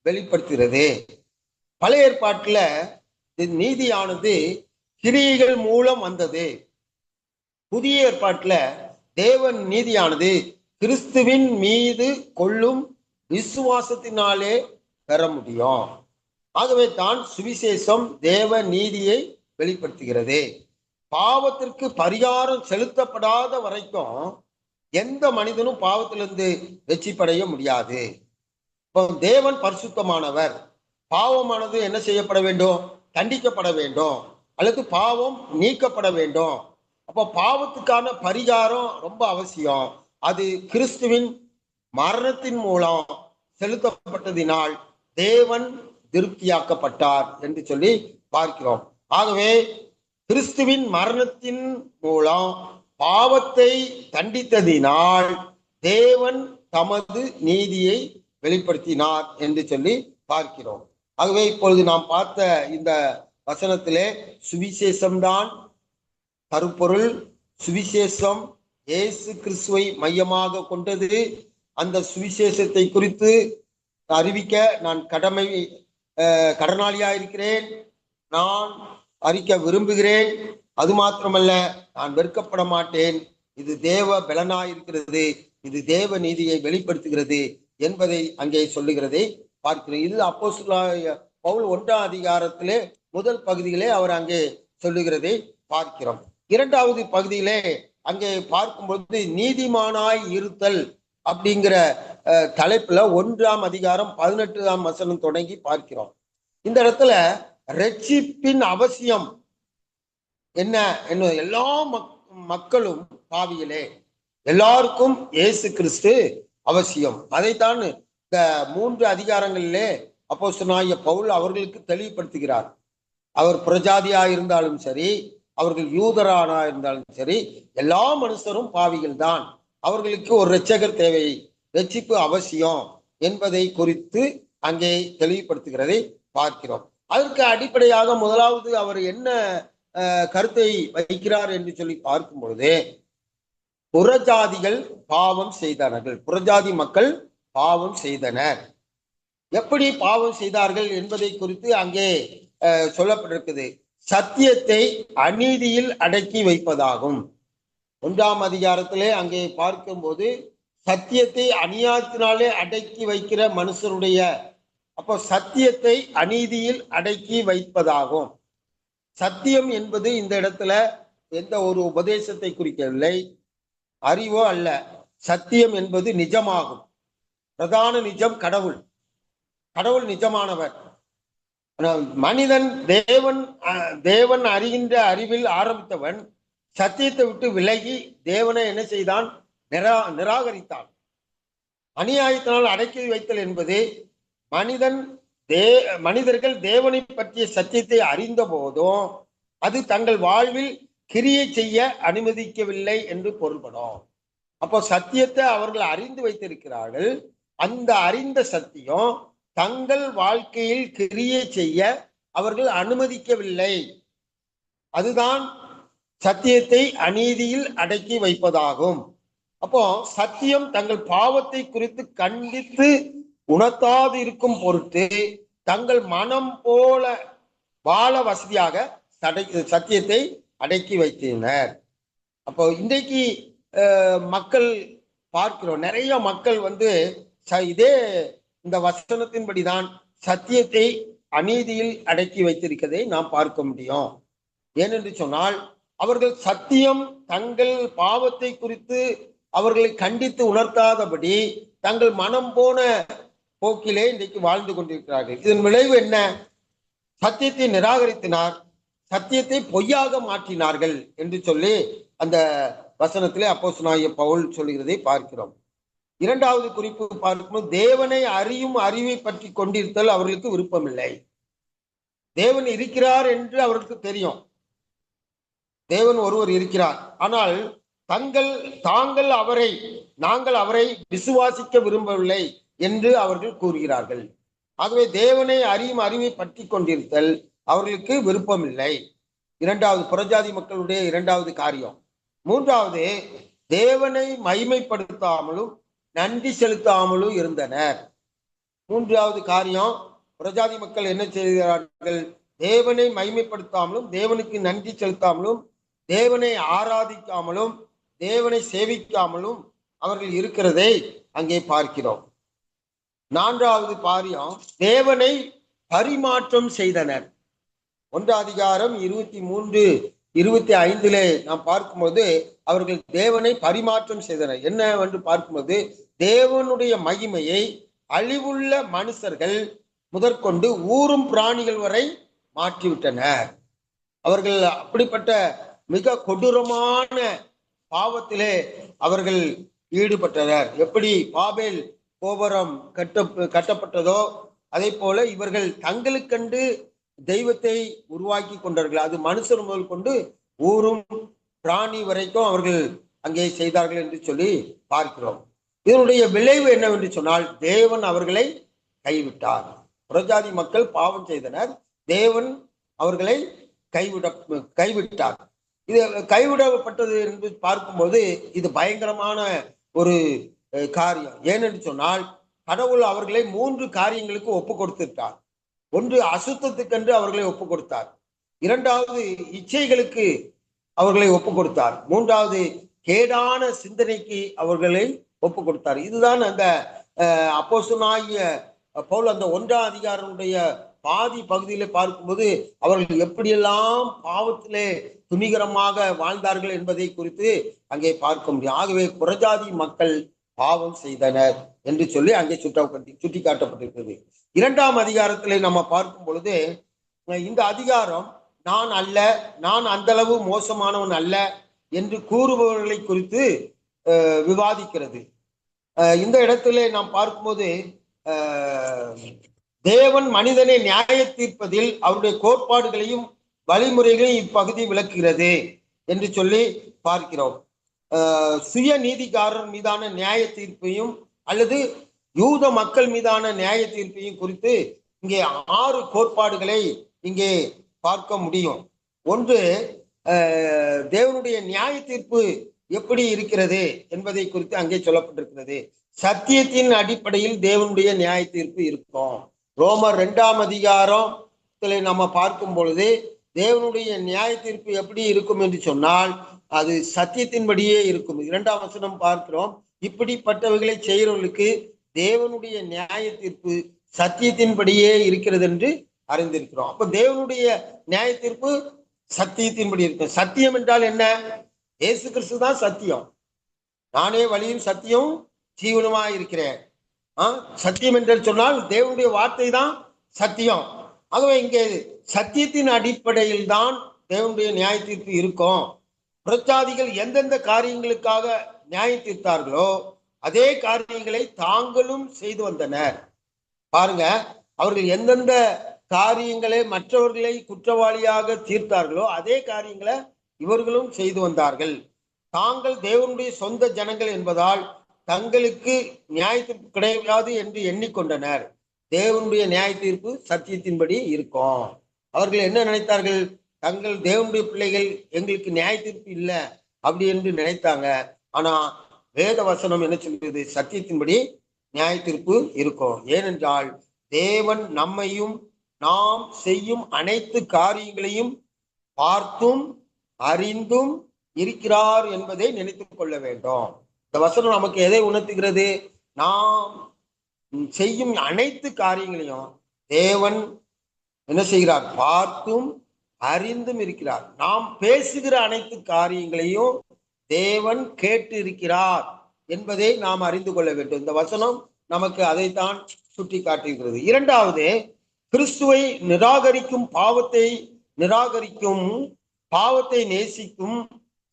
வெளிப்படுத்துகிறது. பழைய ஏற்பாட்டுல நீதியானது கிரியைகள் மூலம் வந்தது. புதிய ஏற்பாட்டுல தேவன் நீதியானது கிறிஸ்துவின் மீது கொள்ளும் விசுவாசத்தினாலே பெற முடியும். ஆகவே தான் சுவிசேஷம் தேவ நீதியை வெளிப்படுத்துகிறது. பாவத்திற்கு பரிகாரம் செலுத்தப்படாத வரைக்கும் எந்த மனிதனும் பாவத்திலிருந்து வெற்றிப்படைய முடியாது. இப்போ தேவன் பரிசுத்தமானவர். பாவமானது என்ன செய்யப்பட வேண்டும்? தண்டிக்கப்பட வேண்டும், அல்லது பாவம் நீக்கப்பட வேண்டும். அப்போ பாவத்துக்கான பரிகாரம் ரொம்ப அவசியம். அது கிறிஸ்துவின் மரணத்தின் மூலம் செலுத்தப்பட்டதினால் தேவன் திருப்தியாக்கப்பட்டார் என்று சொல்லி பார்க்கிறோம். ஆகவே கிறிஸ்துவின் மரணத்தின் மூலம் பாவத்தை தண்டித்ததினால் தேவன் தமது நீதியை வெளிப்படுத்தினார் என்று சொல்லி பார்க்கிறோம். ஆகவே இப்பொழுது நாம் பார்த்த இந்த வசனத்திலே சுவிசேஷம்தான் கருப்பொருள். சுவிசேஷம் இயேசு கிறிஸ்துவை மையமாக கொண்டது. அந்த சுவிசேஷத்தை குறித்து அறிவிக்க நான் கடனாளியா இருக்கிறேன். நான் அறிக்க விரும்புகிறேன். அது மாத்திரமல்ல, நான் வெறுக்கப்பட மாட்டேன். இது தேவ பலனாயிருக்கிறது, இது தேவ நீதியை வெளிப்படுத்துகிறது என்பதை அங்கே சொல்லுகிறதை பார்க்கிறேன். இது அப்போஸ்தலனாகிய பவுல் 1ஆம் அதிகாரத்திலே முதல் பகுதியிலே அவர் அங்கே சொல்லுகிறதை பார்க்கிறோம். 2வது பகுதியிலே அங்கே பார்க்கும்போது நீதிமானாய் இருத்தல் அப்படிங்கிற தலைப்புல 1ஆம் அதிகாரம் 18ஆம் வசனம் தொடங்கி பார்க்கிறோம். இந்த இடத்துல ரட்சிப்பின் அவசியம் என்ன என்ன எல்லா மக்களும் பாவிகளே, எல்லாருக்கும் இயேசு கிறிஸ்து அவசியம். அதைத்தான் இந்த 3 அதிகாரங்களிலே அப்போஸ்தலனாகிய பவுல் அவர்களுக்கு தெளிவுபடுத்துகிறார். அவர் புறஜாதியா இருந்தாலும் சரி, அவர்கள் யூதரானா இருந்தாலும் சரி, எல்லா மனுஷரும் பாவிகள் தான். அவர்களுக்கு ஒரு இரட்சகர் தேவை, ரட்சிப்பு அவசியம் என்பதை குறித்து அங்கே தெளிவுபடுத்துகிறதை பார்க்கிறோம். அதற்கு அடிப்படையாக முதலாவது அவர் என்ன கருத்தை வைக்கிறார் என்று சொல்லி பார்க்கும் பொழுது, புறஜாதிகள் பாவம் செய்தார்கள். புறஜாதி மக்கள் பாவம் செய்தனர். எப்படி பாவம் செய்தார்கள் என்பதை குறித்து அங்கே சொல்லப்பட்டிருக்குது. சத்தியத்தை அநீதியில் அடக்கி வைப்பதாகும். 1ஆம் அதிகாரத்திலே அங்கே பார்க்கும்போது சத்தியத்தை அநியாயத்தினாலே அடக்கி வைக்கிற மனுஷருடைய, அப்போ சத்தியத்தை அநீதியில் அடக்கி வைப்பதாகும். சத்தியம் என்பது இந்த இடத்துல எந்த ஒரு உபதேசத்தை குறிக்கவில்லை, அறிவோ அல்ல. சத்தியம் என்பது நிஜமாகும். பிரதான நிஜம் கடவுள். கடவுள் நிஜமானவர். மனிதன் தேவன் அறிகின்ற அறிவில் ஆரம்பித்தவன் சத்தியத்தை விட்டு விலகி தேவனை என்ன செய்தான்? நிராகரித்தான். அநியாயத்தினால் அடக்கி வைத்தல் என்பது மனிதர்கள் தேவனை பற்றிய சத்தியத்தை அறிந்த போதும் அது தங்கள் வாழ்வில் கிரியை செய்ய அனுமதிக்கவில்லை என்று பொருள்படும். அப்போ சத்தியத்தை அவர்கள் அறிந்து வைத்திருக்கிறார்கள். அந்த அறிந்த சத்தியம் தங்கள் வாழ்க்கையில் கிரியை செய்ய அவர்கள் அனுமதிக்கவில்லை. அதுதான் சத்தியத்தை அநீதியில் அடக்கி வைப்பதாகும். அப்போ சத்தியம் தங்கள் பாவத்தை குறித்து கண்டித்து உணர்த்தாது இருக்கும் பொருட்டு தங்கள் மனம் போல வாழ வசதியாக சத்தியத்தை அடக்கி வைத்தனர். அப்போ இன்றைக்கு மக்கள் பார்க்கிறோம், நிறைய மக்கள் இதே இந்த வசனத்தின்படிதான் சத்தியத்தை அநீதியில் அடக்கி வைத்திருக்கிறதை நாம் பார்க்க முடியும். ஏனென்று சொன்னால், அவர்கள் சத்தியம் தங்கள் பாவத்தை குறித்து அவர்களை கண்டித்து உணர்த்தாதபடி தங்கள் மனம் போன போக்கிலே இன்றைக்கு வாழ்ந்து கொண்டிருக்கிறார்கள். இதன் விளைவு என்ன? சத்தியத்தை நிராகரித்தினார், சத்தியத்தை பொய்யாக மாற்றினார்கள் என்று சொல்லி அந்த வசனத்திலே அப்போஸ்தலனாகிய பவுல் சொல்லுகிறதை பார்க்கிறோம். 2வது குறிப்பு பார்க்கும்போது, தேவனை அறியும் அறிவை பற்றி கொண்டிருத்தல் அவர்களுக்கு விருப்பமில்லை. தேவன் இருக்கிறார் என்று அவர்களுக்கு தெரியும், தேவன் ஒருவர் இருக்கிறார். ஆனால் நாங்கள் அவரை விசுவாசிக்க விரும்பவில்லை என்று அவர்கள் கூறுகிறார்கள். ஆகவே தேவனை அறியும் அறிவை பற்றி கொண்டிருத்தல் அவர்களுக்கு விருப்பமில்லை. 2வது புறஜாதி மக்களுடைய 2வது காரியம். 3வது, தேவனை மகிமைப்படுத்தாமலும் நன்றி செலுத்தாமலும் இருந்தனர். 3வது காரியம், புறஜாதி மக்கள் என்ன செய்கிறார்கள்? தேவனை மகிமைப்படுத்தாமலும் தேவனுக்கு நன்றி செலுத்தாமலும் தேவனை ஆராதிக்காமலும் தேவனை சேவிக்காமலும் அவர்கள் இருக்கிறதை அங்கே பார்க்கிறோம். 4வது காரியம், தேவனை பரிமாற்றம் செய்தனர். 1ஆம் அதிகாரம் 23, 25 நாம் பார்க்கும்போது அவர்கள் தேவனை பரிமாற்றம் செய்தனர். என்ன என்று பார்க்கும்போது, தேவனுடைய மகிமையை அழிவுள்ள மனுஷர்கள் முதற்கொண்டு ஊரும் பிராணிகள் வரை மாற்றிவிட்டனர். அவர்கள் அப்படிப்பட்ட மிக கொடூரமான பாவத்திலே அவர்கள் ஈடுபட்டனர். எப்படி பாபேல் கோபுரம் கட்டப்பட்டதோ அதே போல இவர்கள் தங்களுக்கென்று தெய்வத்தை உருவாக்கி கொண்டார்கள். அது மனுஷர் முதல் கொண்டு ஊரும் பிராணி வரைக்கும் அவர்கள் அங்கே செய்தார்கள் என்று சொல்லி பார்க்கிறோம். இதனுடைய விளைவு என்னவென்று சொன்னால் தேவன் அவர்களை கைவிட்டார். புறஜாதி மக்கள் பாவம் செய்தனர், தேவன் அவர்களை கைவிட்டார். இது கைவிடப்பட்டது என்று பார்க்கும்போது இது பயங்கரமான ஒரு காரியம். ஏனென்று சொன்னால் கடவுள் அவர்களை 3 காரியங்களுக்கு ஒப்பு கொடுத்திருக்கார். ஒன்று, அசுத்தத்துக்கென்று அவர்களை ஒப்பு கொடுத்தார். 2வது, இச்சைகளுக்கு அவர்களை ஒப்பு கொடுத்தார். 3வது, கேடான சிந்தனைக்கு அவர்களை ஒப்பு கொடுத்தார். இதுதான் அந்த அப்போஸ்தலனாகிய பவுல் அந்த 1ஆம் அதிகாரனுடைய பாதி பகுதியில பார்க்கும்போது அவர்கள் எப்படியெல்லாம் பாவத்திலே துணிகரமாக வாழ்ந்தார்கள் என்பதை குறித்து அங்கே பார்க்க முடியும். ஆகவே புறஜாதி மக்கள் பாவம் செய்தனர் என்று சொல்லி அங்கே சுட்டி காட்டப்பட்டிருக்கிறது. 2ஆம் அதிகாரத்திலே நம்ம பார்க்கும் பொழுது இந்த அதிகாரம் நான் அந்த அளவு மோசமானவன் அல்ல என்று கூறுபவர்களை குறித்து விவாதிக்கிறது. இந்த இடத்திலே நாம் பார்க்கும்போது தேவன் மனிதனை நியாய தீர்ப்பதில் அவருடைய கோட்பாடுகளையும் வழிமுறைகளையும் இப்பகுதி விளக்குகிறது என்று சொல்லி பார்க்கிறோம். சுய நீதிக்காரர் மீதான நியாய தீர்ப்பையும் அல்லது யூத மக்கள் மீதான நியாய தீர்ப்பையும் குறித்து இங்கே 6 கோட்பாடுகளை இங்கே பார்க்க முடியும். ஒன்று, தேவனுடைய நியாய தீர்ப்பு எப்படி இருக்கிறது என்பதை குறித்து அங்கே சொல்லப்பட்டிருக்கிறது. சத்தியத்தின் அடிப்படையில் தேவனுடைய நியாய தீர்ப்பு இருக்கும். ரோமர் 2ஆம் அதிகாரத்திலே நம்ம பார்க்கும் பொழுது தேவனுடைய நியாய தீர்ப்பு எப்படி இருக்கும் என்று சொன்னால் அது சத்தியத்தின்படியே இருக்கும். 2ஆம் வசனம் பார்க்கிறோம், இப்படிப்பட்டவைகளை செய்கிறவர்களுக்கு தேவனுடைய நியாய தீர்ப்பு சத்தியத்தின்படியே இருக்கிறது என்று அறிந்திருக்கிறோம். அப்ப தேவனுடைய நியாய தீர்ப்பு சத்தியத்தின்படி இருக்கும். சத்தியம் என்றால் என்ன? இயேசு கிறிஸ்து தான் சத்தியம். நானே வழியும் சத்தியம் ஜீவனுமா இருக்கிறேன். சத்தியம் என்று சொன்னால் தேவனுடைய வார்த்தை தான் சத்தியம். ஆகவே இங்கே சத்தியத்தின் அடிப்படையில் தான் தேவனுடைய நியாய தீர்ப்பு இருக்கும். புறஜாதிகள் எந்தெந்த காரியங்களுக்காக நியாய தீர்த்தார்களோ அதே காரியங்களை தாங்களும் செய்து வந்தனர். பாருங்க, அவர்கள் எந்தெந்த காரியங்களை மற்றவர்களை குற்றவாளியாக தீர்த்தார்களோ அதே காரியங்களை இவர்களும் செய்து வந்தார்கள். தாங்கள் தேவனுடைய சொந்த ஜனங்கள் என்பதால் தங்களுக்கு நியாய தீர்ப்பு கிடையாது என்று எண்ணிக்கொண்டனர். தேவனுடைய நியாய தீர்ப்பு சத்தியத்தின்படி இருக்கும். அவர்கள் என்ன நினைத்தார்கள்? தங்கள் தேவனுடைய பிள்ளைகள், எங்களுக்கு நியாய தீர்ப்பு இல்லை அப்படி என்று நினைத்தாங்க. ஆனா வேத வசனம் என்ன சொல்கிறது? சத்தியத்தின்படி நியாய தீர்ப்பு இருக்கும். ஏனென்றால் தேவன் நம்மையும் நாம் செய்யும் அனைத்து காரியங்களையும் பார்த்தும் அறிந்தும் இருக்கிறார் என்பதை நினைத்துக் கொள்ள வேண்டும். இந்த வசனம் நமக்கு எதை உணர்த்துகிறது? நாம் செய்யும் அனைத்து காரியங்களையும் தேவன் என்ன செய்கிறார்? பார்த்தும் அறிந்தும் இருக்கிறார். நாம் பேசுகிற அனைத்து காரியங்களையும் தேவன் கேட்டு இருக்கிறார் என்பதை நாம் அறிந்து கொள்ள வேண்டும். இந்த வசனம் நமக்கு அதைத்தான் சுட்டி காட்டுகிறது. 2வது, கிறிஸ்துவை நிராகரிக்கும், பாவத்தை நேசிக்கும்,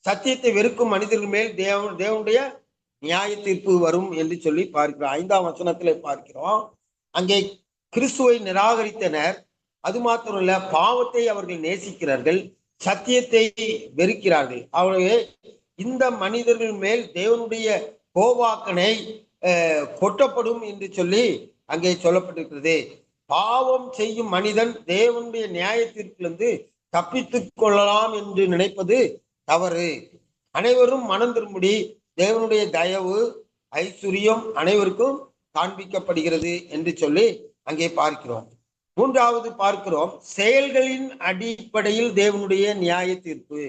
சத்தியத்தை வெறுக்கும் மனிதர்கள் மேல் தேவனுடைய நியாய தீர்ப்பு வரும் என்று சொல்லி பார்க்கிறோம். 5ஆம் வசனத்திலே பார்க்கிறோம். அங்கே கிறிஸ்துவை நிராகரித்தனர். அது மாத்திரமல்ல, பாவத்தை அவர்கள் நேசிக்கிறார்கள், சத்தியத்தை வெறுக்கிறார்கள். ஆகவே இந்த மனிதர்கள் மேல் தேவனுடைய கோபாக்கனை கொட்டப்படும் என்று சொல்லி அங்கே சொல்லப்பட்டிருக்கிறது. பாவம் செய்யும் மனிதன் தேவனுடைய நியாய தீர்ப்பிலிருந்து தப்பித்துக் கொள்ளலாம் என்று நினைப்பது தவறு. அனைவரும் மனம் திரும்பும்படி தேவனுடைய தயவு ஐஸ்வர்யம் அனைவருக்கும் காண்பிக்கப்படுகிறது என்று சொல்லி அங்கே பார்க்கிறோம். 3வது பார்க்கிறோம், செயல்களின் அடிப்படையில் தேவனுடைய நியாய தீர்ப்பு.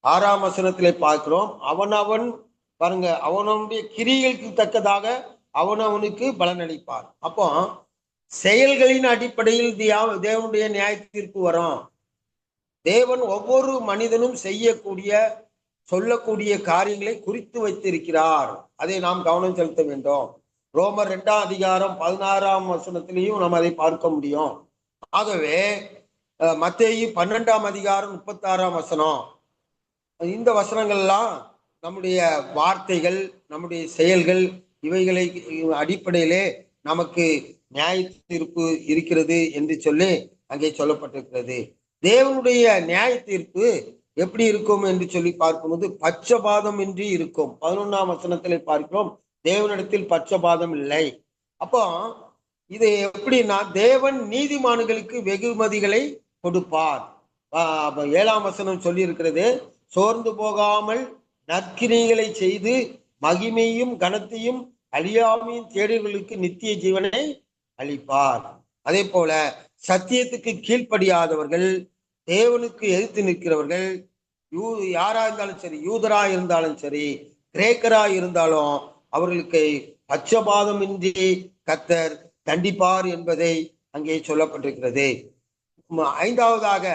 6ஆம் வசனத்திலே பார்க்கிறோம், அவனவன் பாருங்க, அவனவனுடைய கிரியைகளுக்கு தக்கதாக அவனவனுக்கு பலனளிப்பார். அப்போ செயல்களின் அடிப்படையில் தேவனுடைய நியாய தீர்ப்பு வரும். தேவன் ஒவ்வொரு மனிதனும் செய்யக்கூடிய சொல்லக்கூடிய காரியங்களை குறித்து வைத்திருக்கிறார். அதை நாம் கவனம் செலுத்த வேண்டும். ரோமர் 2ஆம் அதிகாரம் 16ஆம் வசனத்திலையும் நாம் அதை பார்க்க முடியும். ஆகவே மத்தேயு 12ஆம் அதிகாரம் 36ஆம் வசனம், இந்த வசனங்கள்லாம் நம்முடைய வார்த்தைகள், நம்முடைய செயல்கள், இவைகளை அடிப்படையிலே நமக்கு நியாய தீர்ப்பு இருக்கிறது என்று சொல்லி அங்கே சொல்லப்பட்டிருக்கிறது. தேவனுடைய நியாய தீர்ப்பு எப்படி இருக்கும் என்று சொல்லி பார்க்கும்போது பட்சபாதம் இன்றி இருக்கும். 11ஆம் வசனத்திலே பார்க்கிறோம், தேவனிடத்தில் பட்சபாதம் இல்லை. அப்போ இது எப்படின்னா, தேவன் நீதிமான்களுக்கு வெகுமதிகளை கொடுப்பார். 7ஆம் வசனம் சொல்லி இருக்கிறது, சோர்ந்து போகாமல் நற்கிரிகளை செய்து மகிமையும் கனத்தையும் அழியாமையும் தேடுகளுக்கு நித்திய ஜீவனை அளிப்பார். அதே போல சத்தியத்துக்கு கீழ்ப்படியாதவர்கள், தேவனுக்கு எதிர்த்து நிற்கிறவர்கள், யாரா இருந்தாலும் சரி, யூதரா இருந்தாலும் சரி, கிரேக்கரா இருந்தாலும் அவர்களுக்கு பட்சபாதமின்றி கர்த்தர் தண்டிப்பார் என்பதை அங்கே சொல்லப்பட்டிருக்கிறது. 5வதாக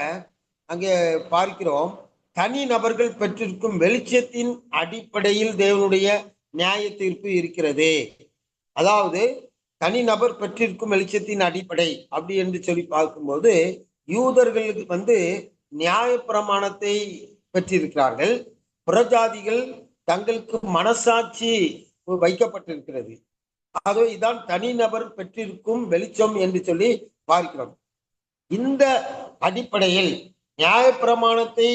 அங்கே பார்க்கிறோம், தனி நபர்கள் பெற்றிருக்கும் வெளிச்சத்தின் அடிப்படையில் தேவனுடைய நியாய தீர்ப்பு இருக்கிறது. அதாவது தனிநபர் பெற்றிருக்கும் வெளிச்சத்தின் அடிப்படை அப்படி என்று சொல்லி பார்க்கும்போது, யூதர்களுக்கு நியாய பிரமாணத்தை பெற்றிருக்கிறார்கள். புறஜாதிகள் தங்களுக்கு மனசாட்சி வைக்கப்பட்டிருக்கிறது. ஆகவே இதான் தனிநபர் பெற்றிருக்கும் வெளிச்சம் என்று சொல்லி பார்க்கிறோம். இந்த அடிப்படையில் நியாய பிரமாணத்தை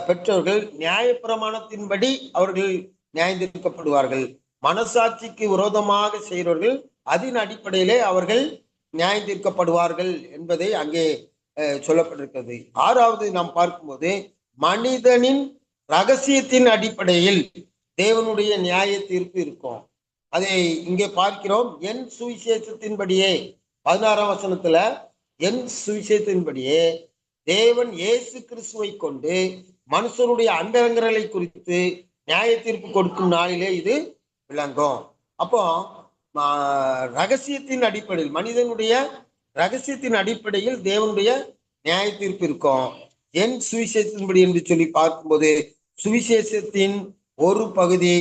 பெற்றவர்கள் நியாய பிரமாணத்தின்படி அவர்கள் நியாயந்தீர்க்கப்படுவார்கள். மனசாட்சிக்கு விரோதமாக செய்கிறவர்கள் அதன் அடிப்படையிலே அவர்கள் நியாயம் தீர்க்கப்படுவார்கள் என்பதை அங்கே சொல்லப்பட்டிருக்கிறது. 6வது நாம் பார்க்கும்போது, மனிதனின் ரகசியத்தின் அடிப்படையில் தேவனுடைய நியாய தீர்ப்பு இருக்கும். அதை இங்கே பார்க்கிறோம். என் சுவிசேஷத்தின்படியே 16ஆம் வசனத்துல, என் சுவிசேஷத்தின்படியே தேவன் இயேசு கிறிஸ்துவை கொண்டு மனுஷனுடைய அந்தரங்களை குறித்து நியாய தீர்ப்பு கொடுக்கும் நாளிலே இது விளங்கும். அப்போ ரகசியத்தின் அடிப்படையில், மனிதனுடைய ரகசியத்தின் அடிப்படையில் தேவனுடைய நியாய தீர்ப்பு இருக்கும். என் சுவிசேஷத்தின்படி என்று சொல்லி பார்க்கும்போது, சுவிசேஷத்தின் ஒரு பகுதி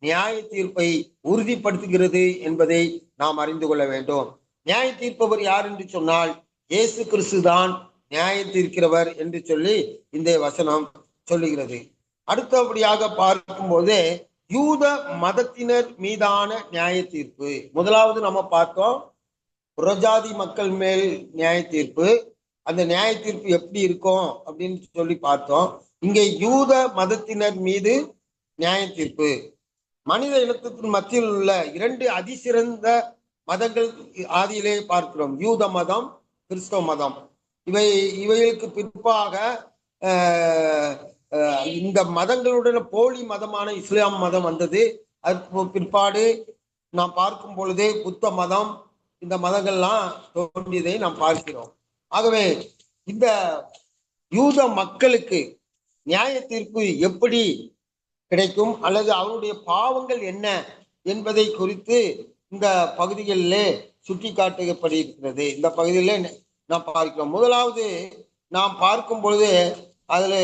நியாய தீர்ப்பை உறுதிப்படுத்துகிறது என்பதை நாம் அறிந்து கொள்ள வேண்டும். நியாய தீர்ப்பவர் யார் என்று சொன்னால் இயேசு கிறிஸ்து தான் நியாய தீர்க்கிறவர் என்று சொல்லி இந்த வசனம் சொல்லுகிறது. அடுத்தபடியாக பார்க்கும்போது, யூத மதத்தினர் மீதான நியாய தீர்ப்பு. முதலாவது நம்ம பார்த்தோம், புறஜாதி மக்கள் மேல் நியாய தீர்ப்பு. அந்த நியாய தீர்ப்பு எப்படி இருக்கும் அப்படின்னு சொல்லி பார்த்தோம். இங்கே யூத மதத்தினர் மீது நியாய தீர்ப்பு. மனித இனத்தின் மத்தியில் உள்ள 2 அதிசிறந்த மதங்கள் ஆதியிலே பார்க்கிறோம், யூத மதம், கிறிஸ்தவ மதம். இவைகளுக்கு பிற்பாக இந்த மதங்களுடன் போலி மதமான இஸ்லாம் மதம் வந்தது. அதுக்கு பிற்பாடு நாம் பார்க்கும் பொழுது புத்த மதம், இந்த மதங்கள்லாம் தோன்றியதை நாம் பார்க்கிறோம். ஆகவே இந்த யூத மக்களுக்கு நியாய தீர்ப்பு எப்படி கிடைக்கும் அல்லது அவருடைய பாவங்கள் என்ன என்பதை குறித்து இந்த பகுதிகளிலே சுட்டி காட்டப்படுகிறது. இந்த பகுதியிலே நாம் பார்க்கிறோம். முதலாவது நாம் பார்க்கும் பொழுது அதுல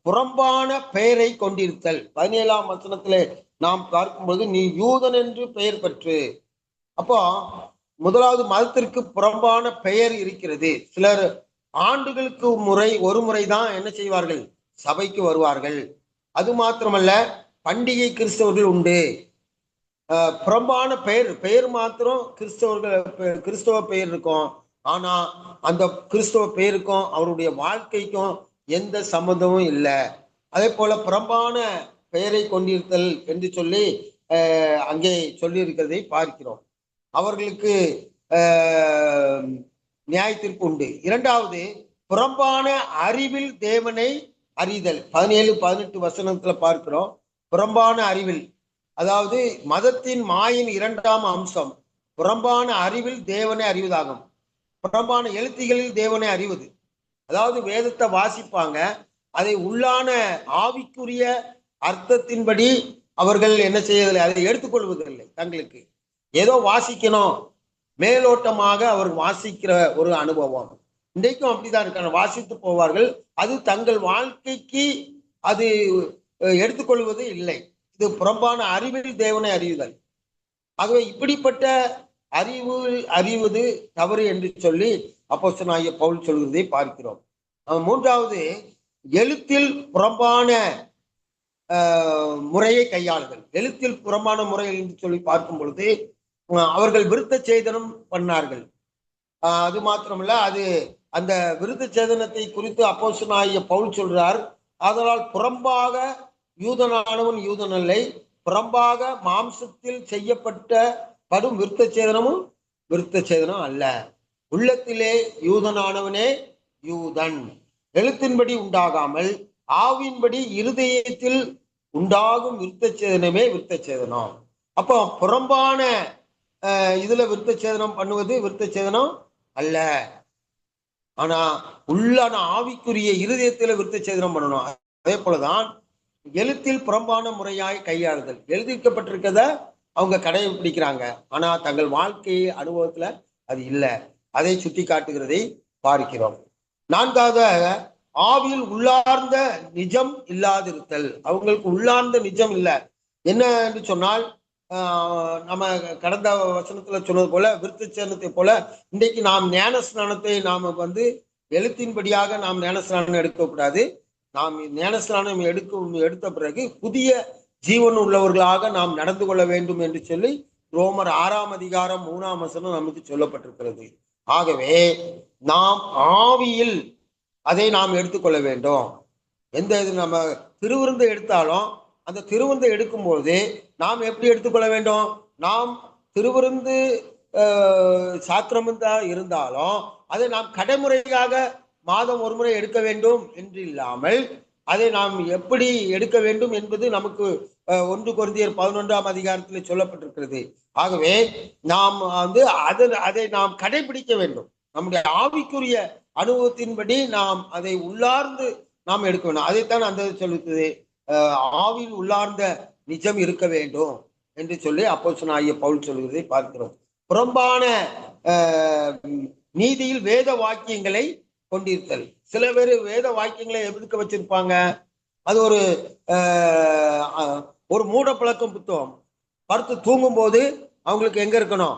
புறம்பான பெயரை கொண்டிருத்தல். 17ஆம் வசனத்திலே நாம் பார்க்கும்போது, நீ யூதன் என்று பெயர் பெற்று. அப்போ முதலாவது மதத்திற்கு புறம்பான பெயர் இருக்கிறது. சிலர் ஆண்டுகளுக்கு ஒரு முறை தான் என்ன செய்வார்கள், சபைக்கு வருவார்கள். அது மாத்திரமல்ல, பண்டிகை கிறிஸ்தவர்கள் உண்டு. புறம்பான பெயர் மாத்திரம் கிறிஸ்தவ பெயர் இருக்கும். ஆனா அந்த கிறிஸ்தவ பெயருக்கும் அவருடைய வாழ்க்கைக்கும் எந்த சம்பந்தமும் இல்லை. அதே போல புறம்பான பெயரை கொண்டிருத்தல் என்று சொல்லி அங்கே சொல்லி இருக்கிறதை பார்க்கிறோம். அவர்களுக்கு நியாய தீர்ப்பு உண்டு. 2வது, புறம்பான அறிவில் தேவனை அறிதல். 17-18 வசனத்துல பார்க்கிறோம். புறம்பான அறிவில், அதாவது மதத்தின் மாயின் 2ஆம் அம்சம் புறம்பான அறிவில் தேவனை அறிவதாகும். புறம்பான எழுத்துகளில் தேவனை அறிவது, அதாவது வேதத்தை வாசிப்பாங்க, அதை உள்ளான ஆவிக்குரிய அர்த்தத்தின்படி அவர்கள் என்ன செய்யவில்லை, அதை எடுத்துக்கொள்வதில்லை. தங்களுக்கு ஏதோ வாசிக்கணும், மேலோட்டமாக அவர் வாசிக்கிற ஒரு அனுபவம். இன்றைக்கும் அப்படிதான் இருக்காங்க, வாசித்து போவார்கள். அது தங்கள் வாழ்க்கைக்கு அது எடுத்துக்கொள்வது இல்லை. இது புறம்பான அறிவில் தேவனை அறிவுதல். ஆகவே இப்படிப்பட்ட அறிவது தவறு என்று சொல்லி அப்போஸ்தலனாகிய பவுல் சொல்கிறதை பார்க்கிறோம். 3வது, எழுத்தில் புறம்பான முறையை கையாளுதல். எழுத்தில் புறம்பான முறை என்று சொல்லி பார்க்கும் பொழுது, அவர்கள் விருத்த சேதனம் பண்ணார்கள். அது மாத்திரமல்ல, அந்த விருத்த சேதனத்தை குறித்து அப்போஸ்தலனாகிய பவுல் சொல்றார், அதனால் புறம்பாக யூதனானவன் யூதன் இல்லை, புறம்பாக மாம்சத்தில் செய்யப்பட்ட படும் விருத்த சேதனமும் விருத்த சேதனம் அல்ல. உள்ளத்திலே யூதனானவனே யூதன், எழுத்தின்படி உண்டாகாமல் ஆவியின்படி இருதயத்தில் உண்டாகும் விருத்த சேதனமே விருத்த சேதனம். அப்போ புறம்பான இதுல விருத்த சேதனம் பண்ணுவது விருத்த சேதனம் அல்ல. ஆனா உள்ளான ஆவிக்குரிய இருதயத்துல விருத்த சேதனம் பண்ணணும். அதே போலதான் எழுத்தில் புறம்பான முறையாய் கையாளுதல். எழுதிக்கப்பட்டிருக்கத அவங்க கடைபிடிக்கிறாங்க, ஆனா தங்கள் வாழ்க்கை அனுபவத்துல அது இல்லை. அதை சுட்டி காட்டுகிறதை பார்க்கிறோம். நான்காவதாக ஆவியில் உள்ளார்ந்த நிஜம் இல்லாதிருத்தல். அவங்களுக்கு உள்ளார்ந்த நிஜம் இல்லை. என்ன என்று சொன்னால், நம்ம கடந்த வசனத்துல சொன்னது போல விருத்த சேதனத்தை போல இன்றைக்கு நாம் ஞான ஸ்நானத்தை நாம எழுத்தின்படியாக நாம் ஞான ஸ்நானம் எடுக்கக்கூடாது. நாம் ஞான ஸ்நானம் எடுத்த பிறகு புதிய ஜீவன் உள்ளவர்களாக நாம் நடந்து கொள்ள வேண்டும் என்று சொல்லி ரோமர் 6ஆம் அதிகாரம் 3ஆம் வசனம் நமக்கு சொல்லப்பட்டிருக்கிறது. ஆகவே நாம் ஆவியில் அதை நாம் எடுத்துக்கொள்ள வேண்டும். எந்த இது நம்ம திருவிருந்தை எடுத்தாலும் அந்த திருவிருந்தை எடுக்கும்போது நாம் எப்படி எடுத்துக்கொள்ள வேண்டும்? நாம் திருவிருந்து சாக்கிரமந்தா இருந்தாலும் அதை நாம் கடைமுறையாக மாதம் ஒரு முறை எடுக்க வேண்டும் என்று இல்லாமல் அதை நாம் எப்படி எடுக்க வேண்டும் என்பது நமக்கு 1 கொரிந்தியர் 11ஆம் அதிகாரத்தில் சொல்லப்பட்டிருக்கிறது. ஆகவே நாம் அதை நாம் கடைபிடிக்க வேண்டும். நம்முடைய ஆவிக்குரிய அனுபவத்தின்படி நாம் அதை உள்ளார்ந்து நாம் எடுக்க வேண்டும். அதைத்தான் அந்த சொல்லுது, ஆவியில் உள்ளார்ந்த நிஜம் இருக்க வேண்டும் என்று சொல்லி அப்போஸ்தலனாகிய பவுல் சொல்கிறதை பார்க்கிறோம். புறம்பான நீதியில் வேத வாக்கியங்களை கொண்டிருத்தல். சில பேர் வேத வாக்கியங்களை எதுக்கு வச்சிருப்பாங்க? அது ஒரு மூட பழக்கம் புத்தகம். படுத்து தூங்கும் போது அவங்களுக்கு எங்க இருக்கணும்?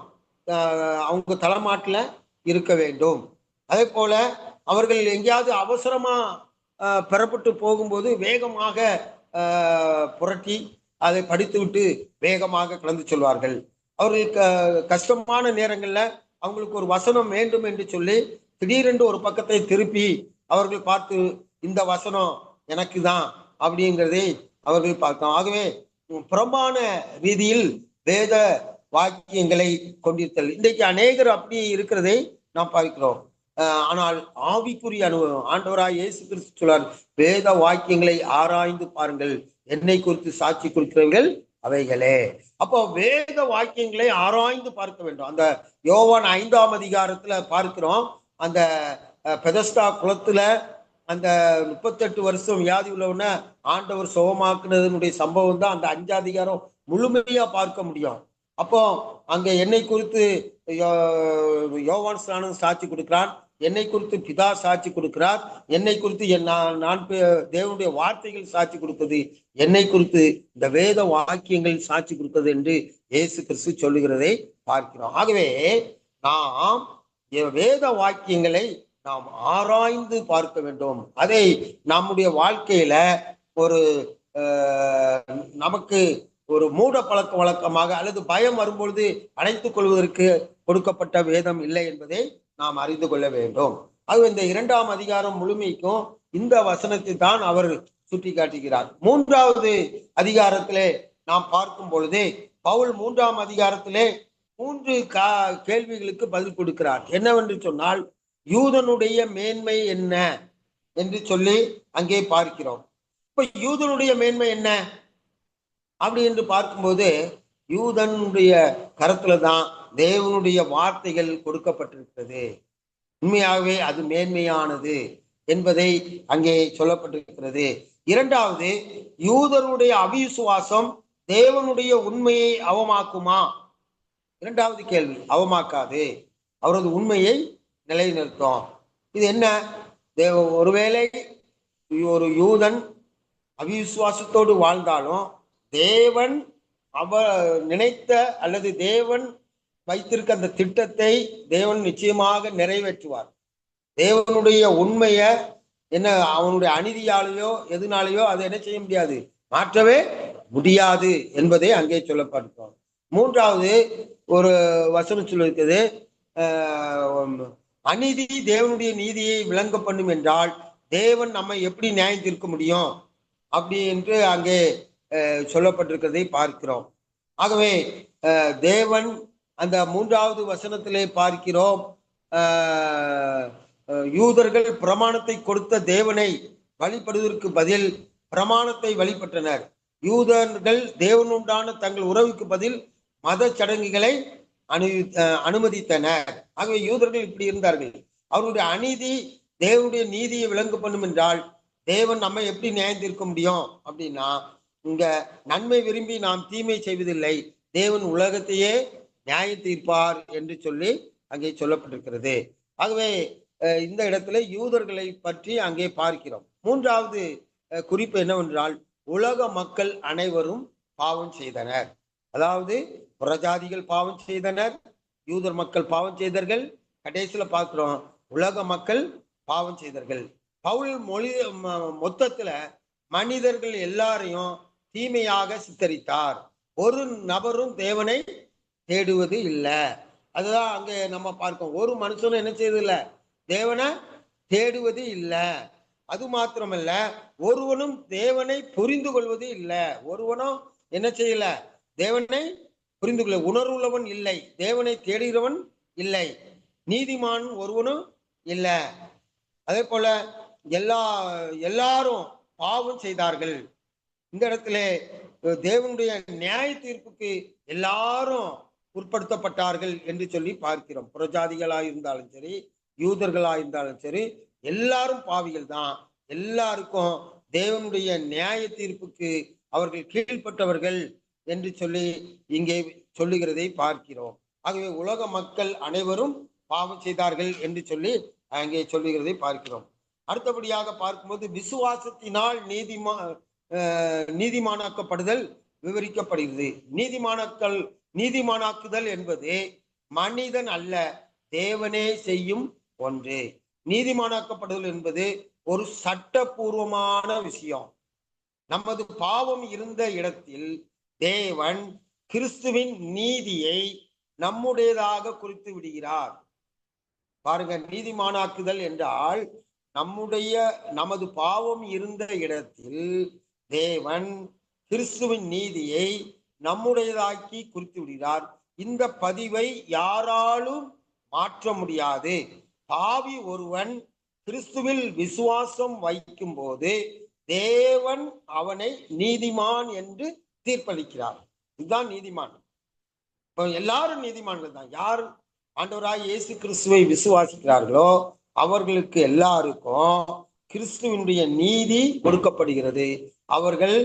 அவங்க தலைமாட்டில் இருக்க வேண்டும். அதே போல அவர்கள் எங்கேயாவது அவசரமா பெறப்பட்டு போகும்போது வேகமாக புரட்டி அதை படித்து விட்டு வேகமாக கலந்து சொல்வார்கள். அவர்களுக்கு கஷ்டமான நேரங்கள்ல அவங்களுக்கு ஒரு வசனம் வேண்டும் என்று சொல்லி திடீரென்று ஒரு பக்கத்தை திருப்பி அவர்கள் பார்த்து இந்த வசனம் எனக்கு தான் அப்படிங்கிறதை அவர்கள் பார்த்தோம். ஆகவே புறம்பான ரீதியில் வேத வாக்கியங்களை கொண்டிருத்தல். இன்றைக்கு அநேகர் அப்படி இருக்கிறதை நாம் பார்க்கிறோம். ஆனால் ஆவிக்குரிய அனுபவம், ஆண்டவராய் இயேசு கிறிஸ்து சொல்றார், வேத வாக்கியங்களை ஆராய்ந்து பாருங்கள், என்னை குறித்து சாட்சி கொடுக்கிறவர்கள் அவைகளே. அப்போ வேத வாக்கியங்களை ஆராய்ந்து பார்க்க வேண்டும். அந்த யோவான் 5ஆம் அதிகாரத்துல பார்க்கிறோம், அந்த பெதஸ்தா குளத்துல அந்த 38 வருஷம் வியாதி உள்ளவன ஆண்டவர் சுகமாக்குனதனுடைய சம்பவம் தான் அந்த 5 அதிகாரம் முழுமையா பார்க்க முடியும். அப்போ அங்க என்னை குறித்து யோவான் ஸ்நானன் சாட்சி கொடுக்கிறான், என்னை குறித்து பிதா சாட்சி கொடுக்கிறார், என்னை குறித்து நான் தேவனுடைய வார்த்தைகள் சாட்சி கொடுத்தது, என்னை குறித்து இந்த வேத வாக்கியங்கள் சாட்சி கொடுத்தது என்று இயேசு கிறிஸ்து சொல்லுகிறதை பார்க்கிறோம். ஆகவே நாம் வேத வாக்கியங்களை நாம் ஆராய்ந்து பார்க்க வேண்டும். அதை நம்முடைய வாழ்க்கையில நமக்கு ஒரு மூட பழக்க வழக்கமாக அல்லது பயம் வரும்பொழுது அணைத்துக் கொள்வதற்கு கொடுக்கப்பட்ட வேதம் இல்லை என்பதை நாம் அறிந்து கொள்ள வேண்டும். அது இந்த 2ஆம் அதிகாரம் முழுமைக்கும் இந்த வசனத்தை தான் அவர் சுட்டி காட்டுகிறார். 3வது அதிகாரத்திலே நாம் பார்க்கும் பொழுது பவுல் 3ஆம் அதிகாரத்திலே 3 கேள்விகளுக்கு பதில் கொடுக்கிறார். என்னவென்று சொன்னால், யூதனுடைய மேன்மை என்ன என்று சொல்லி அங்கே பார்க்கிறோம். இப்ப யூதனுடைய மேன்மை என்ன அப்படி என்று பார்க்கும்போது, யூதனுடைய கருத்துல தான் தேவனுடைய வார்த்தைகள் கொடுக்கப்பட்டிருக்கிறது. உண்மையாகவே அது மேன்மையானது என்பதை அங்கே சொல்லப்பட்டிருக்கிறது. 2வது, யூதனுடைய அவிசுவாசம் தேவனுடைய உண்மையை அவமாக்குமா? 2வது கேள்வி. அவமாக்காது, அவரது உண்மையை நிலைநிறுத்தும். இது என்ன? ஒருவேளை ஒரு யூதன் அவிசுவாசத்தோடு வாழ்ந்தாலும் தேவன் நினைத்த அல்லது தேவன் வைத்திருக்க அந்த திட்டத்தை தேவன் நிச்சயமாக நிறைவேற்றுவார். தேவனுடைய உண்மையை என்ன அவனுடைய அநீதியாலேயோ எதுனாலேயோ அதை என்ன செய்ய முடியாது, மாற்றவே முடியாது என்பதை அங்கே சொல்லப்படுகிறோம். 3வது ஒரு வசனம் சொல்லிருக்குது, அநீதி தேவனுடைய நீதியை விளங்க பண்ணும் என்றால் தேவன் நம்மை எப்படி நியாயம் தீர்க்க முடியும் அப்படி என்று அங்கே சொல்லப்பட்டிருக்கிறதை பார்க்கிறோம். ஆகவே தேவன் அந்த 3வது வசனத்திலே பார்க்கிறோம், யூதர்கள் பிரமாணத்தை கொடுத்த தேவனை வழிபடுவதற்கு பதில் பிரமாணத்தை வழிபட்டனர். யூதர்கள் தேவனுண்டான தங்கள் உறவுக்கு பதில் மத சடங்குகளை அனுமதித்தனர். ஆகவே யூதர்கள் இப்படி இருந்தார்கள். அவருடைய அநீதி தேவனுடைய நீதியை விளங்கு பண்ணும் என்றால் தேவன் நம்ம எப்படி நியாயம் தீர்க்க முடியும் அப்படின்னா, இங்க நன்மை விரும்பி நாம் தீமை செய்வதில்லை, தேவன் உலகத்தையே நியாயம் தீர்ப்பார் என்று சொல்லி அங்கே சொல்லப்பட்டிருக்கிறது. ஆகவே இந்த இடத்துல யூதர்களை பற்றி அங்கே பார்க்கிறோம். 3வது குறிப்பு என்னவென்றால், உலக மக்கள் அனைவரும் பாவம் செய்தனர். அதாவது புறஜாதிகள் பாவம் செய்தனர், யூதர் மக்கள் பாவம் செய்தார்கள், கடைசியில பார்க்கிறோம் உலக மக்கள் பாவம் செய்தார்கள். பவுல் மொத்தத்துல மனிதர்கள் எல்லாரையும் தீமையாக சித்தரித்தார். ஒரு நபரும் தேவனை தேடுவது இல்லை. அதுதான் அங்க நம்ம பார்க்கோம். ஒரு மனுஷனும் என்ன செய்வது இல்லை, தேவனை தேடுவது இல்லை. அது மாத்திரமல்ல, ஒருவனும் தேவனை புரிந்து கொள்வது இல்லை. ஒருவனும் என்ன செய்யல, தேவனை புரிந்து கொள்ள உணர்வுள்ளவன் இல்லை, தேவனை தேடுகிறவன் இல்லை, நீதிமான் ஒருவனும் இல்லை. அதே போல எல்லாரும் பாவம் செய்தார்கள். இந்த இடத்துல தேவனுடைய நியாய தீர்ப்புக்கு எல்லாரும் உட்படுத்தப்பட்டார்கள் என்று சொல்லி பார்க்கிறோம். புறஜாதிகளாக இருந்தாலும் சரி, யூதர்களாக இருந்தாலும் சரி, எல்லாரும் பாவிகள் தான். எல்லாருக்கும் தேவனுடைய நியாய தீர்ப்புக்கு அவர்கள் கீழ்ப்பட்டவர்கள் என்று சொல்லி இங்கே சொல்லுகிறதை பார்க்கிறோம். ஆகவே உலக மக்கள் அனைவரும் பாவம் செய்தார்கள் என்று சொல்லி அங்கே சொல்லுகிறதை பார்க்கிறோம். அடுத்தபடியாக பார்க்கும்போது விசுவாசத்தினால் நீதிமானாக்கப்படுதல் விவரிக்கப்படுகிறது. நீதிமானாக்குதல் என்பது மனிதன் அல்ல, தேவனே செய்யும் ஒன்று. நீதிமானாக்கப்படுதல் என்பது ஒரு சட்டபூர்வமான விஷயம். நமது பாவம் இருந்த இடத்தில் தேவன் கிறிஸ்துவின் நீதியை நம்முடையதாக குறித்து விடுகிறார். பாருங்க, நீதிமானாக்குதல் என்றால் நமது பாவம் இருந்த இடத்தில் தேவன் கிறிஸ்துவின் நீதியை நம்முடையதாக்கி குறித்து விடுகிறார். இந்த பதிவை யாராலும் மாற்ற முடியாது. பாவி ஒருவன் கிறிஸ்துவில் விசுவாசம் வைக்கும் போது தேவன் அவனை நீதிமான் என்று தீர்ப்பளிக்கிறார். இதுதான் நீதிமான். எல்லாரும் நீதிமான்கள் தான். யார் ஆண்டவராய் இயேசு கிறிஸ்துவை விசுவாசிக்கிறார்களோ அவர்களுக்கு எல்லாருக்கும் கிறிஸ்துவனுடைய நீதி கொடுக்கப்படுகிறது. அவர்கள்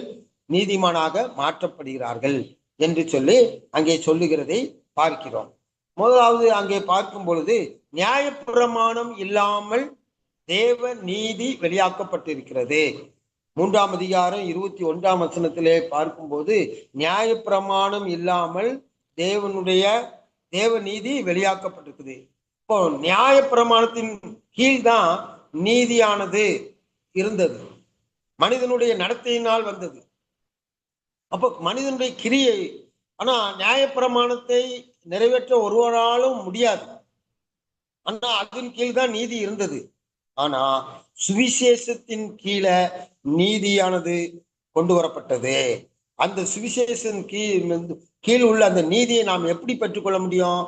நீதிமானாக மாற்றப்படுகிறார்கள் என்று சொல்லி அங்கே சொல்லுகிறதை பார்க்கிறோம். முதலாவது அங்கே பார்க்கும் பொழுது நியாயப்பிரமாணம் இல்லாமல் தேவ நீதி வெளியாக்கப்பட்டிருக்கிறது. 3ஆம் அதிகாரம் 21ஆம் வசனத்திலே பார்க்கும்போது நியாயப்பிரமாணம் இல்லாமல் தேவ நீதி வெளியாக்கப்பட்டிருக்குது. இப்போ நியாயப்பிரமாணத்தின் கீழ்தான் நீதியானது இருந்தது, மனிதனுடைய நடத்தையினால் வந்தது. அப்போ மனிதனுடைய கிரியை, ஆனா நியாயப்பிரமாணத்தை நிறைவேற்ற ஒருவராலும் முடியாது. ஆனா அதன் கீழ்தான் நீதி இருந்தது. ஆனா சுவிசேஷத்தின் கீழே நீதியானது கொண்டு வரப்பட்டது. அந்த சுவிசேஷன் கீழ் உள்ள அந்த நீதியை நாம் எப்படி பெற்றுக்கொள்ள முடியும்?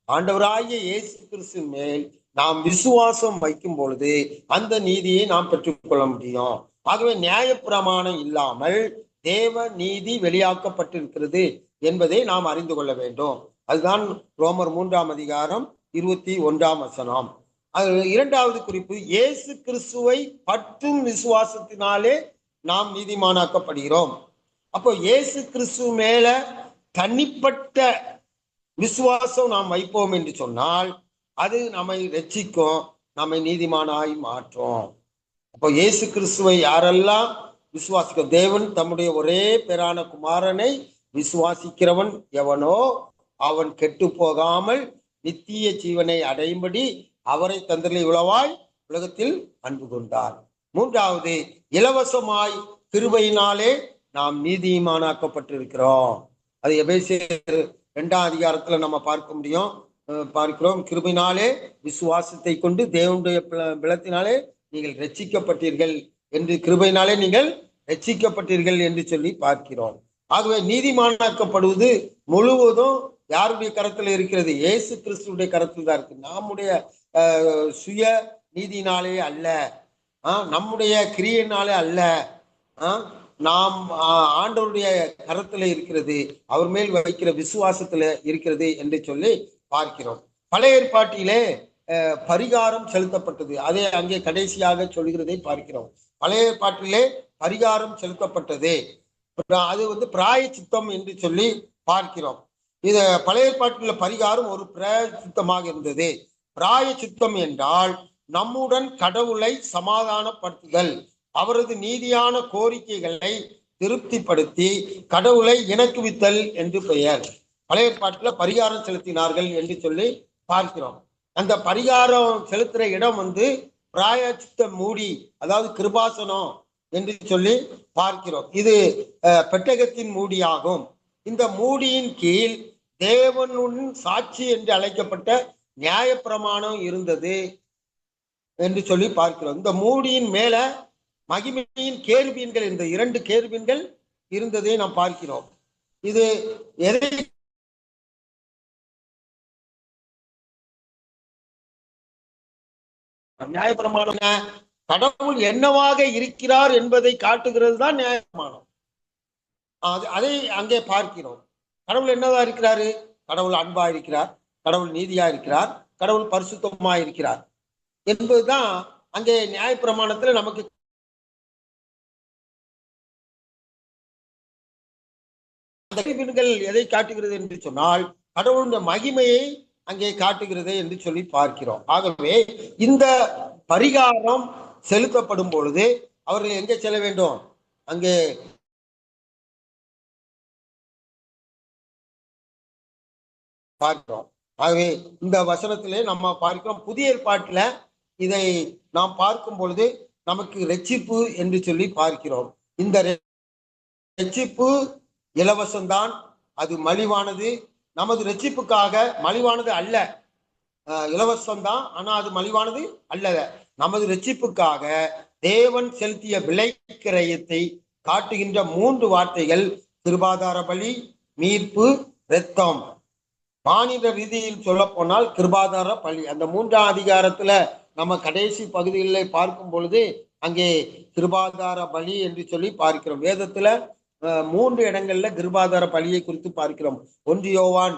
ஆண்டவராகிய இயேசு கிறிஸ்து மேல் நாம் விசுவாசம் வைக்கும் பொழுது அந்த நீதியை நாம் பெற்றுக்கொள்ள முடியும். ஆகவே நியாயப்பிரமாணம் இல்லாமல் தேவ நீதி வெளியாக்கப்பட்டிருக்கிறது என்பதை நாம் அறிந்து கொள்ள வேண்டும். அதுதான் ரோமர் 3ஆம் அதிகாரம் 21ஆம் வசனம். 2வது குறிப்பு, இயேசு கிறிஸ்துவை பற்றும் விசுவாசத்தினாலே நாம் நீதிமானாக்கப்படுகிறோம். அப்போ இயேசு கிறிஸ்து மேல தனிப்பட்ட விசுவாசம் நாம் வைப்போம் என்று சொன்னால் அது நம்மை ரட்சிக்கும், நம்மை நீதிமானாய் மாற்றும். அப்போ இயேசு கிறிஸ்துவை யாரெல்லாம் விசுவாசிக்க, தேவன் தம்முடைய ஒரே பேரான குமாரனை விசுவாசிக்கிறவன் எவனோ அவன் கெட்டு போகாமல் நித்திய ஜீவனை அடையும்படி அவரை தந்தரில் இவ்வளவாய் உலகத்தில் அன்பு கொண்டார். 3வது, இலவசமாய் கிருபையினாலே நாம் நீதிமானாக்கப்பட்டிருக்கிறோம். அது எபேசியர் 2ஆம் அதிகாரத்துல நம்ம பார்க்கிறோம். கிருபையினாலே விசுவாசத்தை கொண்டு தேவனுடைய பலத்தினாலே நீங்கள் ரட்சிக்கப்பட்டீர்கள் என்று, கிருபையினாலே நீங்கள் ரட்சிக்கப்பட்டீர்கள் என்று சொல்லி பார்க்கிறோம். ஆகவே நீதிமானாக்கப்படுவது முழுவதும் யாருடைய கரத்துல இருக்கிறது? இயேசு கிறிஸ்துடைய கரத்தில் தான் இருக்கு. நம்முடைய சுய நீதினாலே அல்ல, நம்முடைய கிரியையினாலே அல்ல, நாம் ஆண்டவருடைய கரத்துல இருக்கிறது, அவர் மேல் வைக்கிற விசுவாசத்துல இருக்கிறது என்று சொல்லி பார்க்கிறோம். பழைய ஏற்பாட்டிலே பரிகாரம் செலுத்தப்பட்டது, அதை அங்கே கடைசியாக சொல்கிறதை பார்க்கிறோம். பழைய ஏற்பாட்டிலே பரிகாரம் செலுத்தப்பட்டது, அது பிராயச்சித்தம் என்று சொல்லி பார்க்கிறோம். இது பழைய ஏற்பாட்டில் பரிகாரம் ஒரு பிராயச்சித்தமாக இருந்தது. பிராயச்சித்தம் என்றால் நம்முடன் கடவுளை சமாதானப்படுத்துதல், அவரது நீதியான கோரிக்கைகளை திருப்திப்படுத்தி கடவுளை இணக்குவித்தல் என்று பெயர். பழைய ஏற்பாட்டில் பரிகாரம் செலுத்தினார்கள் என்று சொல்லி பார்க்கிறோம். அந்த பரிகாரம் செலுத்துற இடம் பிராயச்சித்த மூடி, அதாவது கிருபாசனம் என்று சொல்லி பார்க்கிறோம். இது பெட்டகத்தின் மூடியாகும். இந்த மூடியின் கீழ் தேவனுடன் சாட்சி என்று அழைக்கப்பட்ட நியாயப்பிரமாணம் இருந்தது என்று சொல்லி பார்க்கிறோம். இந்த மூடியின் மேல மகிமையின் கேருபீன்கள், இந்த 2 கேருபீன்கள் இருந்ததை நாம் பார்க்கிறோம். இது எதை நியாயப்பிரமாணம்? கடவுள் என்னவாக இருக்கிறார் என்பதை காட்டுகிறது தான் நியாயப்பிரமாணம். அதை அங்கே பார்க்கிறோம். கடவுள் என்னவா இருக்கிறாரு? கடவுள் அன்பா இருக்கிறார், கடவுள் நீதியா இருக்கிறார், கடவுள் பரிசுத்தமா இருக்கிறார் என்பதுதான் அங்கே நியாயப்பிரமாணத்துல நமக்கு எதை காட்டுகிறது என்று சொன்னால் கடவுளுடைய மகிமையை அங்கே காட்டுகிறது என்று சொல்லி பார்க்கிறோம். ஆகவே இந்த பரிகாரம் செலுத்தப்படும் பொழுது அவர்கள் எங்கே செல்ல வேண்டும்? அங்கே பார்க்கிறோம். ஆகவே இந்த வசனத்திலே நம்ம பார்க்கிறோம். புதிய ஏற்பாட்டில் இதை நாம் பார்க்கும் பொழுது நமக்கு ரட்சிப்பு என்று சொல்லி பார்க்கிறோம். இந்த ரட்சிப்பு இலவசம்தான், அது மலிவானது. நமது ரட்சிப்புக்காக மலிவானது அல்ல, இலவசம்தான், ஆனா அது மலிவானது அல்ல. நமது ரட்சிப்புக்காக தேவன் செலுத்திய விலை கிரயத்தை காட்டுகின்ற 3 வார்த்தைகள் கிருபாதார பலி, மீட்பு, இரத்தம். மாநில ரீதியில் சொல்ல போனால் கிருபாதார பலி. அந்த 3ஆம் அதிகாரத்துல நம்ம கடைசி பகுதிகளில் பார்க்கும் பொழுது அங்கே கிருபாதார பலி என்று சொல்லி பார்க்கிறோம். வேதத்துல 3 இடங்கள்ல கிருபாதார பலியை குறித்து பார்க்கிறோம். 1 யோவான்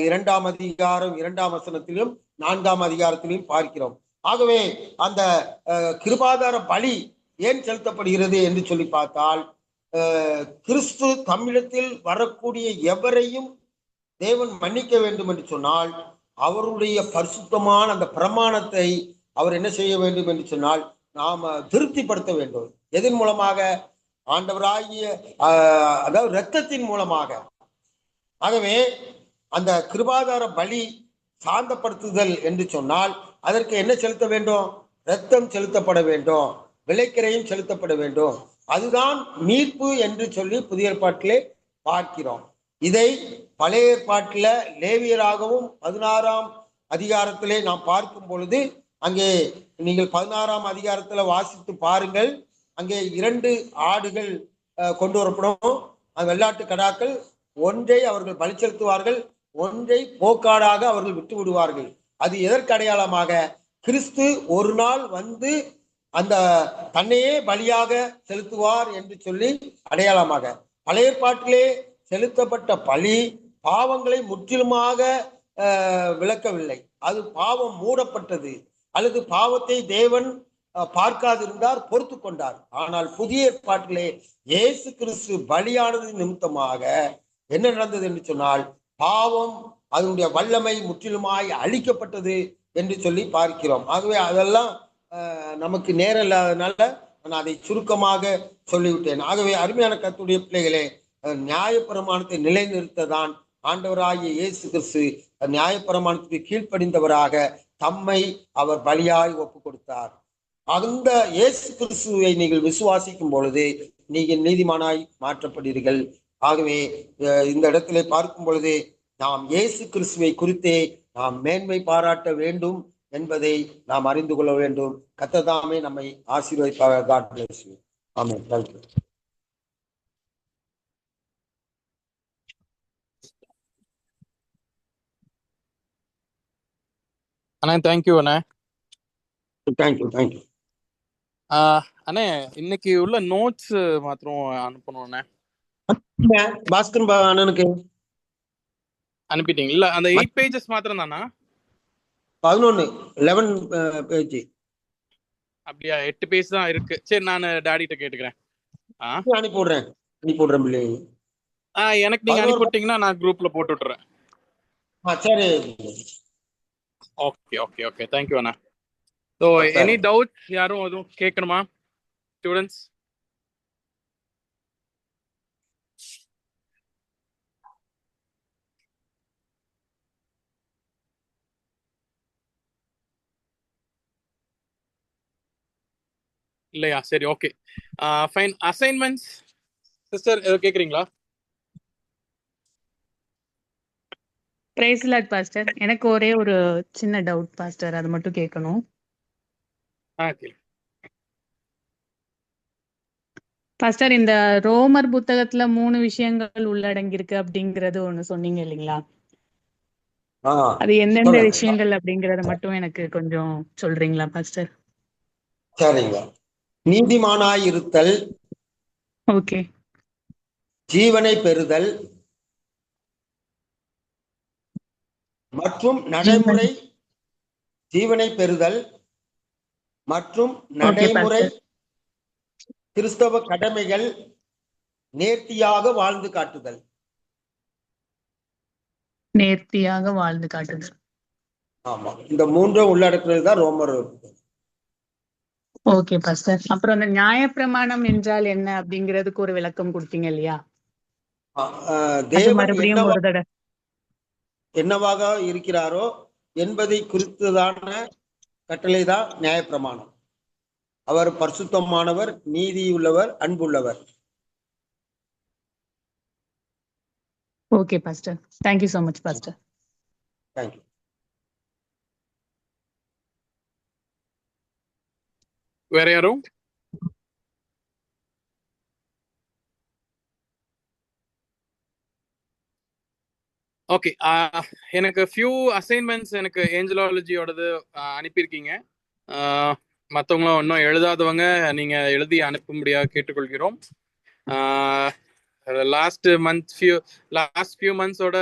2ஆம் அதிகாரம் 2ஆம் வசனத்திலும் 4ஆம் அதிகாரத்திலும் பார்க்கிறோம். ஆகவே அந்த கிருபாதார பலி ஏன் செலுத்தப்படுகிறது என்று சொல்லி பார்த்தால், கிறிஸ்து தம்மிடத்தில் வரக்கூடிய எவரையும் தேவன் மன்னிக்க வேண்டும் என்று சொன்னால் அவருடைய பரிசுத்தமான அந்த பிரமாணத்தை அவர் என்ன செய்ய வேண்டும் என்று சொன்னால் நாம திருப்திப்படுத்த வேண்டும். எதன் மூலமாக? ஆண்டவராகிய அதாவது இரத்தத்தின் மூலமாக. ஆகவே அந்த கிருபாதார பலி சாந்தப்படுத்துதல் என்று சொன்னால் அதற்கு என்ன செலுத்த வேண்டும்? இரத்தம் செலுத்தப்பட வேண்டும், விலைக்கிரையும் செலுத்தப்பட வேண்டும். அதுதான் மீட்பு என்று சொல்லி புதிய ஏற்பாட்டிலே பார்க்கிறோம். இதை பழைய ஏற்பாட்டில லேவியராகவும் 16ஆம் அதிகாரத்திலே நாம் பார்க்கும் பொழுது அங்கே நீங்கள் 16ஆம் அதிகாரத்துல வாசித்து பாருங்கள். அங்கே 2 ஆடுகள் கொண்டு வரப்படும், வெள்ளாட்டு கடாக்கள். ஒன்றை அவர்கள் பலி செலுத்துவார்கள், ஒன்றை போக்காடாக அவர்கள் விட்டு விடுவார்கள். அது எதற்கு அடையாளமாக? கிறிஸ்து ஒரு நாள் அந்த தன்னையே பலியாக செலுத்துவார் என்று சொல்லி அடையாளமாக. பழைய ஏற்பாட்டிலே செலுத்தப்பட்ட பலி பாவங்களை முற்றிலுமாக விளக்கவில்லை, அது பாவம் மூடப்பட்டது, அல்லது பாவத்தை தேவன் பார்க்காதிருந்தார், பொறுத்து கொண்டார். ஆனால் புதிய ஏற்பாட்டிலே இயேசு கிறிஸ்து பலியானது நிமித்தமாக என்ன நடந்தது என்று சொன்னால் பாவம் அதனுடைய வல்லமை முற்றிலுமாய் அழிக்கப்பட்டது என்று சொல்லி பார்க்கிறோம். ஆகவே அதெல்லாம் நமக்கு நேரம் இல்லாததுனால நான் அதை சுருக்கமாக சொல்லிவிட்டேன். ஆகவே அருமையான கர்த்தருடைய பிள்ளைகளே, நியாயப்பிரமாணத்தை நிலைநிறுத்ததான் ஆண்டவராகிய இயேசு கிறிஸ்து நியாயப்பிரமாணத்துக்கு கீழ்ப்படிந்தவராக தம்மை அவர் பலியாய் ஒப்பு கொடுத்தார். அந்த இயேசு கிறிஸ்துவை நீங்கள் விசுவாசிக்கும் பொழுது நீங்கள் நீதிமானாய் மாற்றப்படுவீர்கள். ஆகவே இந்த இடத்திலே பார்க்கும் பொழுது நாம் இயேசு கிறிஸ்துவை குறித்தே நாம் மேன்மை பாராட்ட வேண்டும் என்பதை நாம் அறிந்து கொள்ள வேண்டும். கர்த்தர் தாமே நம்மை ஆசீர்வதிப்பார். God bless you. Amen. Thank you. Anna thank you Anna. Thank you thank you. அண்ணே இன்னைக்கு உள்ள நோட்ஸ் மாத்திரம் அனுப்பணும் அண்ணே. பாஸ்கர் அண்ணனுக்கு அனுப்பிட்டீங்க இல்ல? அந்த 8 pages மாத்திரம் தானா? 11 பேஜ். அப்படியா? 8 பேஜ் தான் இருக்கு. சரி, நான் டாடிட்ட கேட்டுக்கிறேன். அனுப்பி விடுறேன் பிள்ளை. எனக்கு நீங்க அனுப்பி விட்டீங்கன்னா நான் குரூப்ல போட்டு விட்டுறேன். சரி. ஓகே ஓகே ஓகே, தேங்க்யூ அண்ணா. ஸோ எனி டவுட் யாரும் எதுவும் கேட்கணுமா ஸ்டூடெண்ட்ஸ்? இல்லையா? சரி, ஓகே ஃபைன். அசைன்மெண்ட்ஸ் சிஸ்டர் ஏதோ கேக்குறீங்களா? Praise lord pastor. எனக்கு ஒரே ஒரு சின்ன டவுட் பாஸ்டர், அது மட்டும் கேட்கணும். பாஸ்டர், இந்த ரோமர் புத்தகத்துல 3 விஷயங்கள் உள்ளடங்கி இருக்கு அப்படிங்கறது ஒண்ணு சொன்னீங்க இல்லைங்களா? அது எந்தெந்த விஷயங்கள் அப்படிங்கறத மட்டும் எனக்கு கொஞ்சம் சொல்றீங்களா பாஸ்டர்? சரிங்க. நீதிமானாய் இருத்தல், ஓகே. ஜீவனை பெறுதல் மற்றும் நடைமுறை. ஜீவனை பெறுதல் மற்றும் நடைமுறை கிறிஸ்தவ கடமைகள், நேர்த்தியாக வாழ்ந்து காட்டுதல். நேர்த்தியாக வாழ்ந்து காட்டுதல். ஆமா, இந்த 3 உள்ளடக்குறது தான் ரோமர். Okay pastor. அப்புறம் அந்த நியாயப்பிரமாணம் என்றால் என்ன அப்படிங்கிறதுக்கு ஒரு விளக்கம் கொடுத்தீங்க இல்லையா? தேவன் மறுபடியும் ஒரு தடவை என்னவாக இருக்கிறாரோ என்பதை குறித்ததான கட்டளை தான் நியாயப்பிரமாணம். அவர் பரிசுத்தமானவர், நீதியுள்ளவர், அன்புள்ளவர். Okay pastor, thank you so much pastor. Thank you. வேற யாரும்? ஓகே, எனக்கு ஃபியூ அசைன்மெண்ட்ஸ் எனக்கு ஏஞ்சலாலஜியோடது அனுப்பியிருக்கீங்க. மற்றவங்களும் இன்னும் எழுதாதவங்க நீங்க எழுதி அனுப்பும்படியாக கேட்டுக்கொள்கிறோம். லாஸ்ட் ஃபியூ மந்த்ஸோட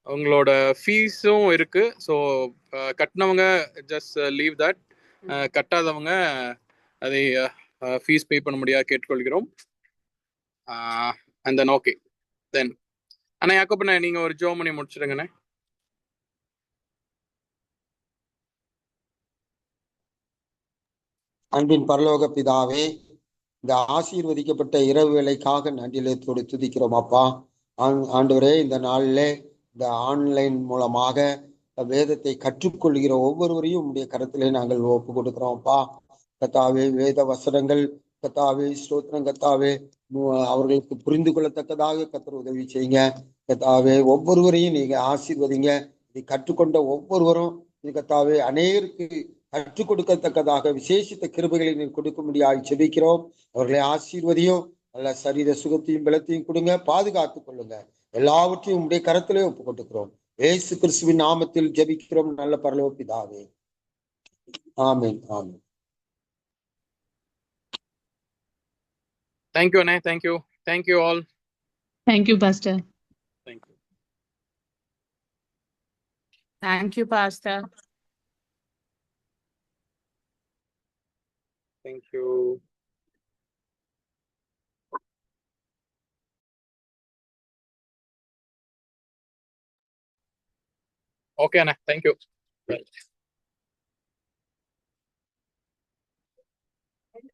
உங்களோட ஃபீஸும் இருக்கு. ஸோ கட்டினவங்க ஜஸ்ட் லீவ் தட், கட்டாதவங்க அதை ஃபீஸ் பே பண்ண முடியாது கேட்டுக்கொள்கிறோம். அண்ட் தென் ஓகே தென் அண்ணா யாக்கோபண்ணே, நீங்க ஒரு ஜோம் பண்ணி முடிச்சிடுங்கண்ணே. அன்பின் பரலோக பிதாவே, இந்த ஆசீர்வதிக்கப்பட்ட இரவு வேளைக்காக நன்றியத்தோடு துதிக்கிறோம் அப்பா. ஆண்டவரே, இந்த நாளிலே இந்த ஆன்லைன் மூலமாக வேதத்தை கற்றுக்கொள்கிற ஒவ்வொருவரையும் உங்களுடைய கருத்திலே நாங்கள் ஒப்பு கொடுக்கிறோம் அப்பா. கத்தாவே, வேத வசனங்கள் கத்தாவே, ஸ்தோத்திரம் கத்தாவே, அவர்களுக்கு புரிந்து கொள்ளத்தக்கதாக கத்தர் உதவி செய்யுங்க கத்தாவே. ஒவ்வொருவரையும் நீங்க ஆசீர்வதிங்க. இதை கற்றுக்கொண்ட ஒவ்வொருவரும் கத்தாவே அநேகருக்கு கற்றுக் கொடுக்கத்தக்கதாக விசேஷித்த கிருபைகளை நீர் கொடுக்க முடியாது செபிக்கிறோம். அவர்களை ஆசீர்வதியும், நல்ல சரீர சுகத்தையும் பலத்தையும் கொடுங்க, பாதுகாத்துக் கொள்ளுங்க. எல்லாவற்றையும் உங்களுடைய கரத்திலே ஒப்பு கொடுக்கிறோம். இயேசு கிறிஸ்துவின் நாமத்தில் ஜெபிக்கிறோம் நல்ல பரலோக பிதாவே. ஆமென் ஆமென். Thank you அண்ணே. Thank you all. Thank you pastor. Thank you pastor. Thank you. Okay அண்ணே, thank you.